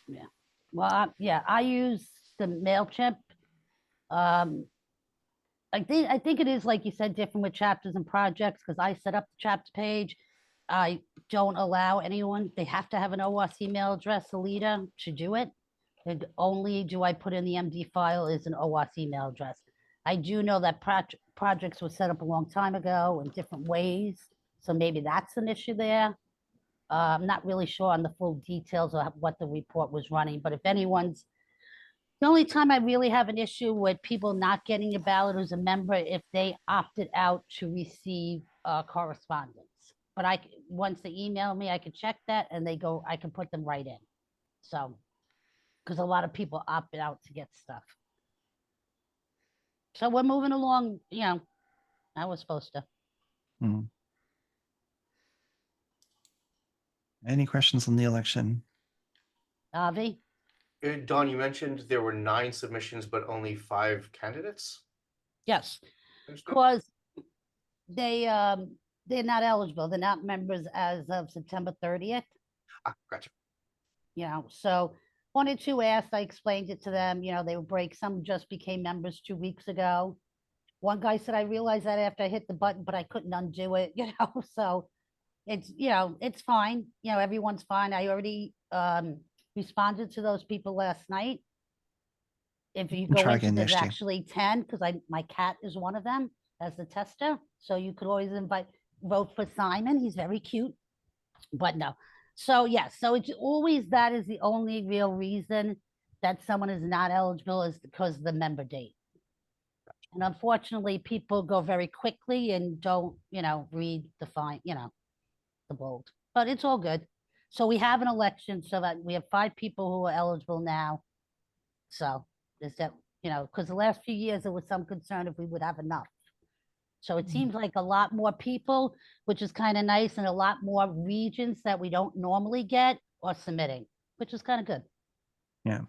Yeah. Well, yeah, I use the MailChimp. I think it is, like you said, different with chapters and projects, because I set up the chapter page. I don't allow anyone, they have to have an OWASP email address, a leader, to do it. And only do I put in the MD file is an OWASP email address. I do know that projects were set up a long time ago in different ways, so maybe that's an issue there. I'm not really sure on the full details of what the report was running, but if anyone's, the only time I really have an issue with people not getting a ballot as a member, if they opted out to receive correspondence. But once they email me, I can check that and I can put them right in. So, because a lot of people opted out to get stuff. So we're moving along, I was supposed to. Any questions on the election? Avi? Dawn, you mentioned there were 9 submissions, but only 5 candidates? Yes, because they're not eligible. They're not members as of September 30th. Gotcha. So 1 or 2 asked, I explained it to them, they would break. Some just became members 2 weeks ago. One guy said, I realized that after I hit the button, but I couldn't undo it, so it's, it's fine. Everyone's fine. I already responded to those people last night. If you go into, there's actually 10, because my cat is one of them as the tester. So you could always vote for Simon. He's very cute, but no. So yes, so it's always, that is the only real reason that someone is not eligible, is because of the member date. And unfortunately, people go very quickly and don't, read the the bold, but it's all good. So we have an election, so that we have 5 people who are eligible now. So is that, because the last few years there was some concern if we would have enough. So it seems like a lot more people, which is kind of nice, and a lot more regions that we don't normally get are submitting, which is kind of good. Yeah.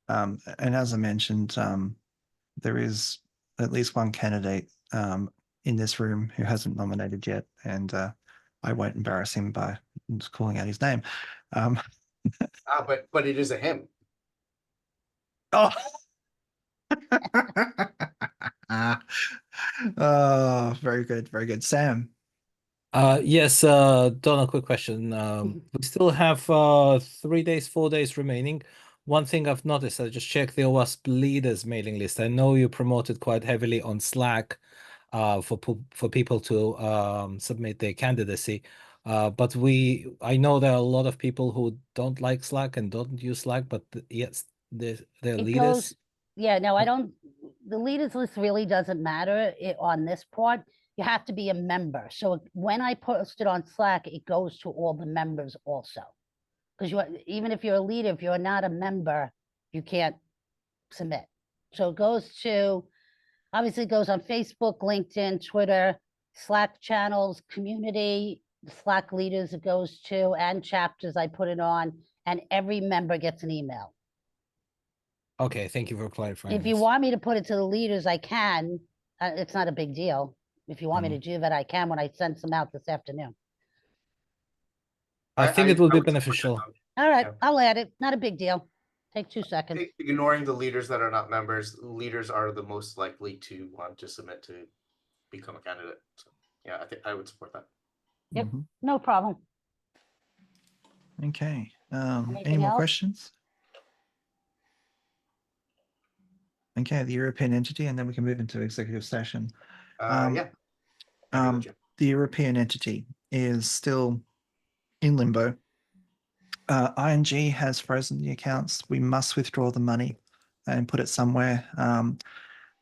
And as I mentioned, there is at least 1 candidate in this room who hasn't nominated yet, and I won't embarrass him by just calling out his name. But it is a him. Oh. Oh, very good, very good. Sam. Yes, Don, a quick question. We still have 3 days, 4 days remaining. One thing I've noticed, I just checked the OWASP leaders mailing list. I know you promoted quite heavily on Slack for people to submit their candidacy. But I know there are a lot of people who don't like Slack and don't use Slack, but yes, they're leaders. Yeah, no, I don't. The leaders list really doesn't matter on this part. You have to be a member. So when I post it on Slack, it goes to all the members also. Because even if you're a leader, if you're not a member, you can't submit. So it goes to, obviously it goes on Facebook, LinkedIn, Twitter, Slack channels, community, the Slack leaders it goes to, and chapters I put it on, and every member gets an email. Okay, thank you for clarifying. If you want me to put it to the leaders, I can. It's not a big deal. If you want me to do that, I can when I send some out this afternoon. I think it will be beneficial. All right, I'll add it. Not a big deal. Take 2 seconds. Ignoring the leaders that are not members, leaders are the most likely to want to submit to become a candidate. So, yeah, I think I would support that. Yep. Mhm. No problem. Okay. Any Anything more else? questions? Okay, the European entity, and then we can move into executive session. Yeah. I agree with you. The European entity is still in limbo. ING has frozen the accounts. We must withdraw the money and put it somewhere.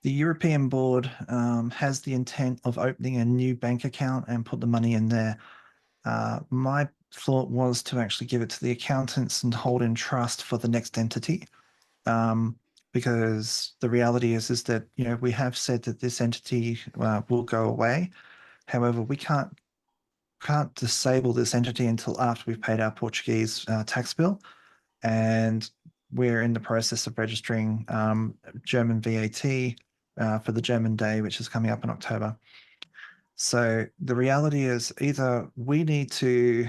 The European board has the intent of opening a new bank account and put the money in there. My thought was to actually give it to the accountants and hold in trust for the next entity. Because the reality is that, you know, we have said that this entity will go away. However, we can't disable this entity until after we've paid our Portuguese tax bill, and we're in the process of registering German VAT for the German Day, which is coming up in October. So the reality is either we need to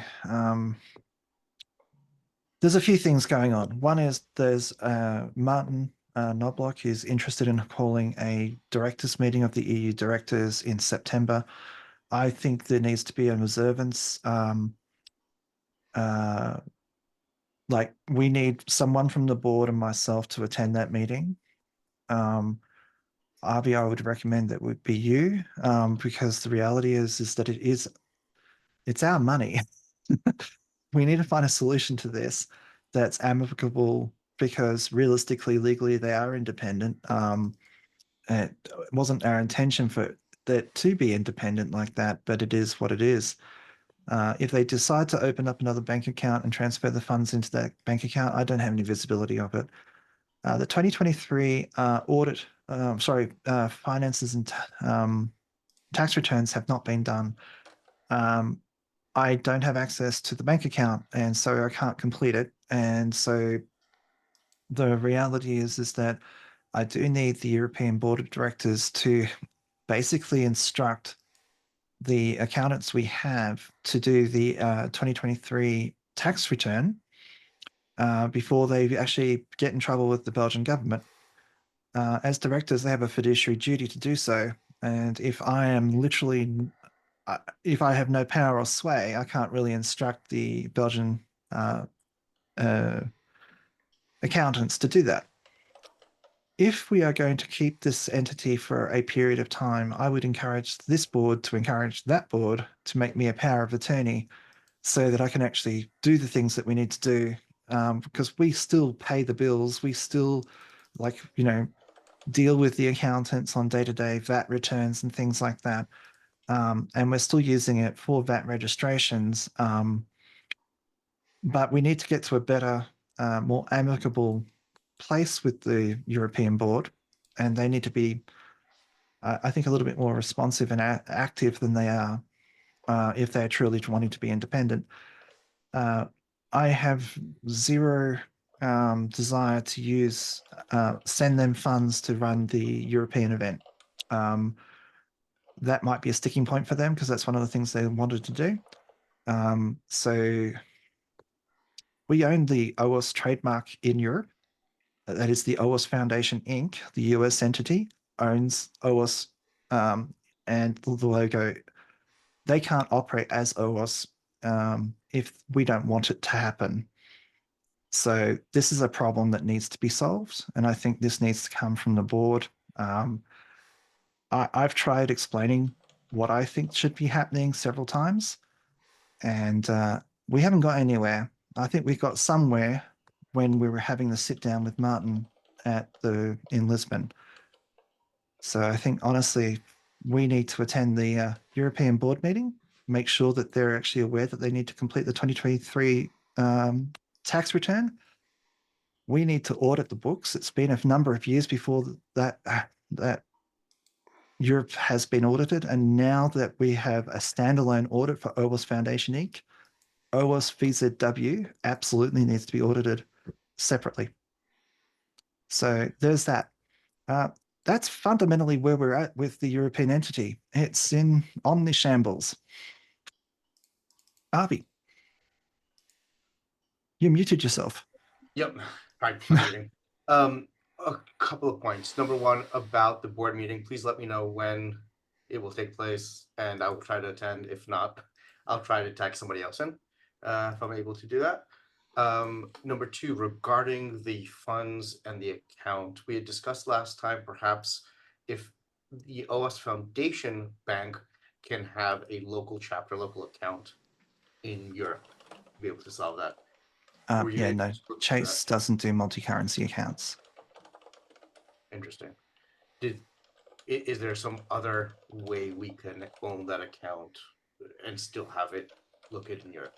there's a few things going on. One is there's Martin Knobloch is interested in calling a directors meeting of the EU directors in September. I think there needs to be an observance. Like we need someone from the board and myself to attend that meeting. Avi, I would recommend that would be you, because the reality is that it's our money. We need to find a solution to this that's amicable, because realistically, legally, they are independent. It wasn't our intention for that to be independent like that, but it is what it is. If they decide to open up another bank account and transfer the funds into that bank account, I don't have any visibility of it. The 2023 audit, finances and tax returns have not been done. I don't have access to the bank account, and so I can't complete it. And so the reality is that I do need the European Board of Directors to basically instruct the accountants we have to do the 2023 tax return before they actually get in trouble with the Belgian government. As directors, they have a fiduciary duty to do so. And if I am literally, if I have no power or sway, I can't really instruct the Belgian accountants to do that. If we are going to keep this entity for a period of time, I would encourage this board to encourage that board to make me a power of attorney so that I can actually do the things that we need to do, because we still pay the bills. We still, like, you know, deal with the accountants on day-to-day VAT returns and things like that. And we're still using it for VAT registrations. But we need to get to a better, more amicable place with the European board, and they need to be, I think, a little bit more responsive and active than they are if they're truly wanting to be independent. I have zero desire to send them funds to run the European event. That might be a sticking point for them because that's one of the things they wanted to do. So we own the OWASP trademark in Europe. That is the OWASP Foundation Inc., the US entity, owns OWASP and the logo. They can't operate as OWASP if we don't want it to happen. So this is a problem that needs to be solved, and I think this needs to come from the board. I've tried explaining what I think should be happening several times, and we haven't got anywhere. I think we got somewhere when we were having the sit down with Martin in Lisbon. So I think honestly, we need to attend the European board meeting, make sure that they're actually aware that they need to complete the 2023 tax return. We need to audit the books. It's been a number of years before that Europe has been audited, and now that we have a standalone audit for OWASP Foundation Inc., OWASP VZW absolutely needs to be audited separately. So there's that. That's fundamentally where we're at with the European entity. It's in omni shambles. Avi, you muted yourself. Yep. private fund meeting. A couple of points. Number one, about the board meeting, please let me know when it will take place and I will try to attend. If not, I'll try to tag somebody else in, if I'm able to do that. Number two, regarding the funds and the account, we had discussed last time, perhaps if the OWASP Foundation Bank can have a local chapter, local account in Europe, to be able to solve that. Were you Yeah, able no, to look into Chase doesn't do multi-currency accounts. that? Interesting. Is there some other way we can own that account and still have it located in Europe?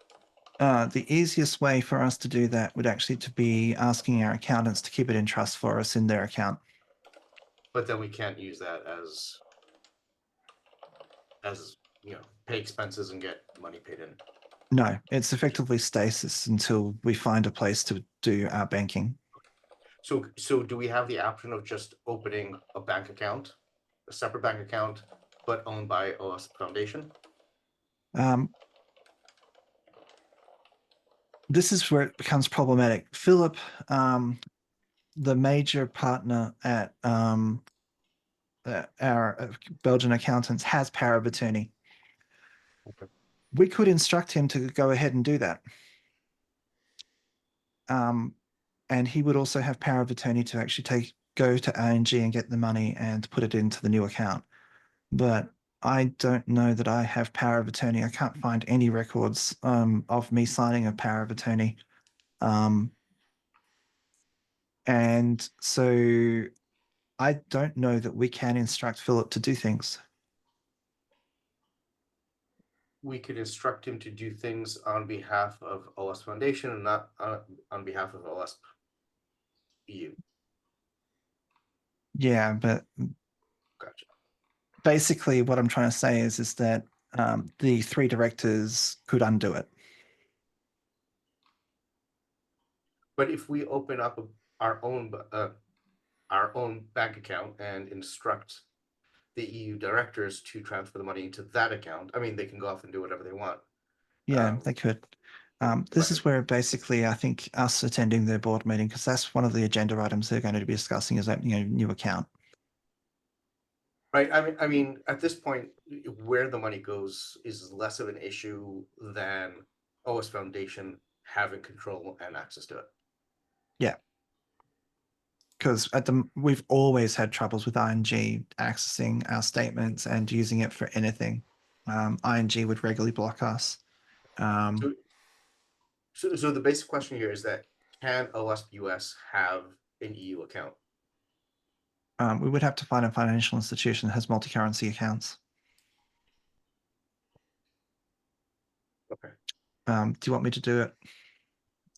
The easiest way for us to do that would actually to be asking our accountants to keep it in trust for us in their account. But then we can't use that as pay expenses and get money paid in. No, it's effectively stasis until we find a place to do our banking. So do we have the option of just opening a bank account, a separate bank account, but owned by OWASP Foundation? This is where it becomes problematic. Philip, the major partner at our Belgian accountants, has power of attorney. Okay. We could instruct him to go ahead and do that. And he would also have power of attorney to actually go to ING and get the money and put it into the new account. But I don't know that I have power of attorney. I can't find any records of me signing a power of attorney. And so I don't know that we can instruct Philip to do things. We could instruct him to do things on behalf of OWASP Foundation and not on behalf of OWASP EU. Yeah, but Gotcha. basically what I'm trying to say is that the three directors could undo it. But if we open up our own bank account and instruct the EU directors to transfer the money into that account, I mean, they can go off and do whatever they want. Yeah, they could. This is where basically I think us attending their board meeting, because that's one of the agenda items they're going to be discussing, is opening a new account. Right. I mean, at this point, where the money goes is less of an issue than OWASP Foundation having control and access to it. Yeah. Because we've always had troubles with ING accessing our statements and using it for anything. ING would regularly block us. So the basic question here is that, can OWASP US have an EU account? We would have to find a financial institution that has multi-currency accounts. Okay. Do you want me to do it?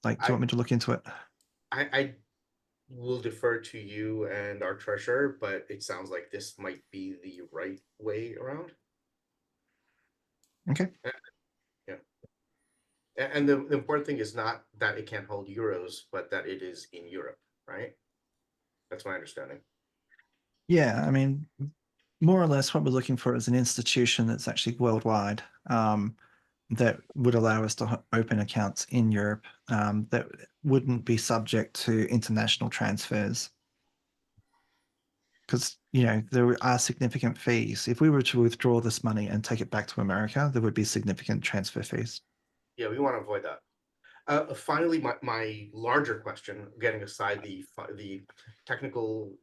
Do you want me to look into it? I will defer to you and our treasurer, but it sounds like this might be the right way around. Okay. Yeah. And the important thing is not that it can't hold euros, but that it is in Europe, right? That's my understanding. Yeah, I mean, more or less what we're looking for is an institution that's actually worldwide, that would allow us to open accounts in Europe, that wouldn't be subject to international transfers. Because, there are significant fees. If we were to withdraw this money and take it back to America, there would be significant transfer fees. Yeah, we want to avoid that. Finally, my larger question, getting aside the technical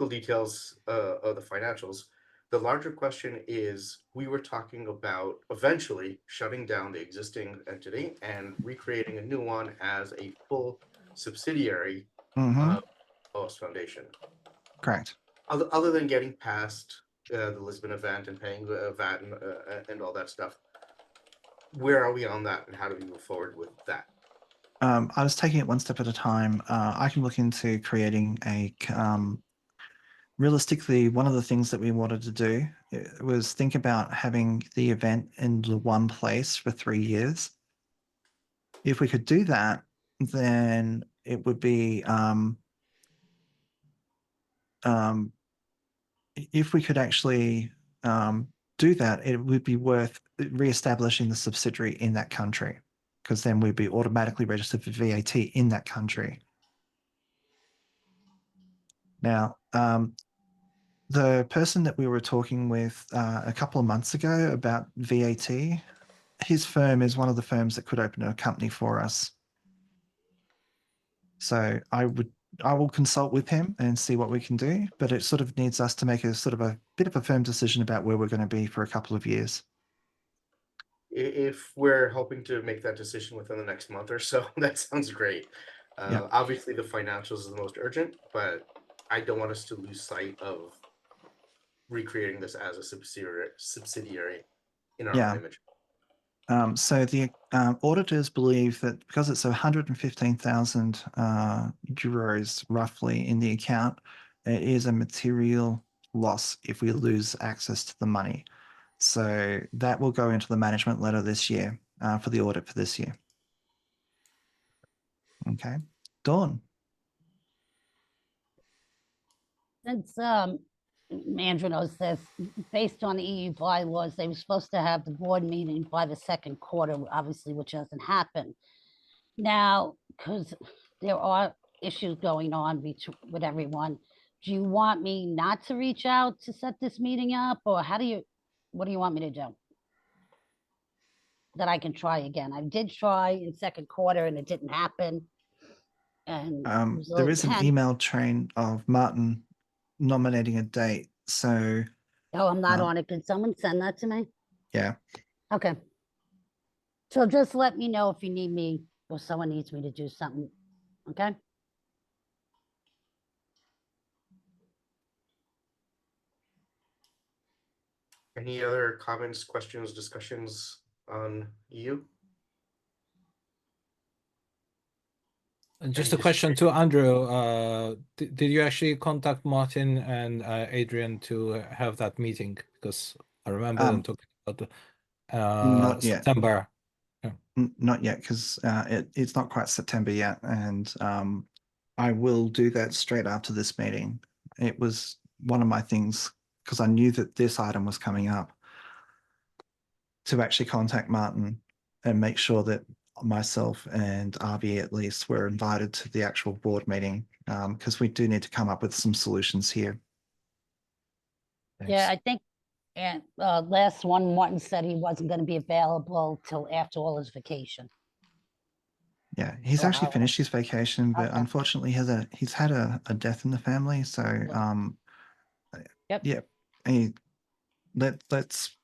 details of the financials, the larger question is, we were talking about eventually shutting down the existing entity and recreating a new one as a full subsidiary of OWASP Foundation. Correct. Other than getting past the Lisbon event and paying VAT and all that stuff, where are we on that, and how do we move forward with that? I was taking it one step at a time. I can look into creating realistically, one of the things that we wanted to do was think about having the event in one place for 3 years. If we could do that, then it would be, if we could actually do that, it would be worth reestablishing the subsidiary in that country, because then we'd be automatically registered for VAT in that country. Now, the person that we were talking with a couple of months ago about VAT, his firm is one of the firms that could open a company for us. So I will consult with him and see what we can do, but it sort of needs us to make a sort of a bit of a firm decision about where we're going to be for a couple of years. If we're hoping to make that decision within the next month or so, that sounds great. Yeah. Obviously, the financials is the most urgent, but I don't want us to lose sight of recreating this as a subsidiary in our own image. So the auditors believe that because it's 115,000 euros roughly in the account, it is a material loss if we lose access to the money. So that will go into the management letter this year for the audit for this year. Okay. Dawn. Since Andrew knows this, based on the EU bylaws, they were supposed to have the board meeting by the second quarter, obviously, which hasn't happened. Now, because there are issues going on with everyone, do you want me not to reach out to set this meeting up, or what do you want me to do? That I can try again. I did try in second quarter and it didn't happen. And it was a there little is an tense. email chain of Martin nominating a date. So Oh, I'm not on it. Can someone send that to me? yeah. Okay. So just let me know if you need me or someone needs me to do something. Okay. Any other comments, questions, discussions on EU? And just a question to Andrew. Did you actually contact Martin and Adrian to have that meeting? Because I remember them talking about Not yet. September. Not yet, because it's not quite September yet, and I will do that straight after this meeting. It was one of my things, because I knew that this item was coming up, to actually contact Martin and make sure that myself and RV at least were invited to the actual board meeting, because we do need to come up with some solutions here. Yeah, I think, and last one, Martin said he wasn't going to be available till after all his vacation. Yeah, he's Oh, actually wow. finished his vacation, but Okay. unfortunately he's had a death in the family. So Yep. yeah, let's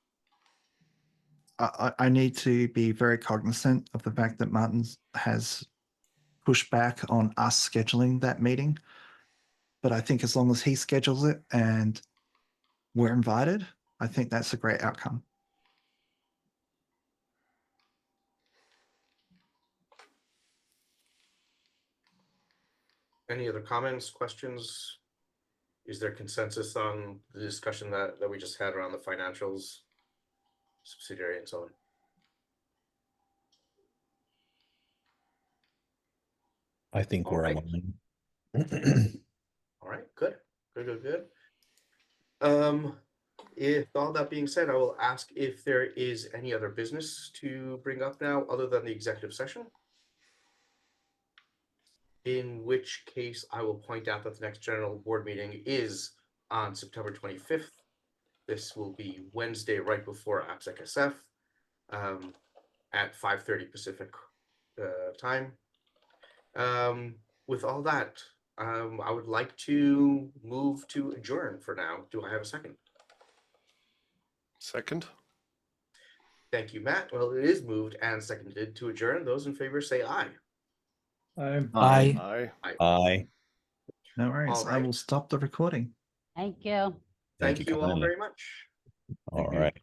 I need to be very cognizant of the fact that Martin has pushed back on us scheduling that meeting. But I think as long as he schedules it and we're invited, I think that's a great outcome. Any other comments, questions? Is there consensus on the discussion that we just had around the financials, subsidiary, and so on? I think All we're right. aligned. All right, good. If all that being said, I will ask if there is any other business to bring up now other than the executive session. In which case, I will point out that the next general board meeting is on September 25th. This will be Wednesday, right before AppSec SF, at 5:30 Pacific time. With all that, I would like to move to adjourn for now. Do I have a second? Second. Thank you, Matt. Well, it is moved and seconded to adjourn. Those in favor say aye. Aye. Aye. No worries. All I right. will stop the recording. Thank you. Thank you all kindly. very much. All right.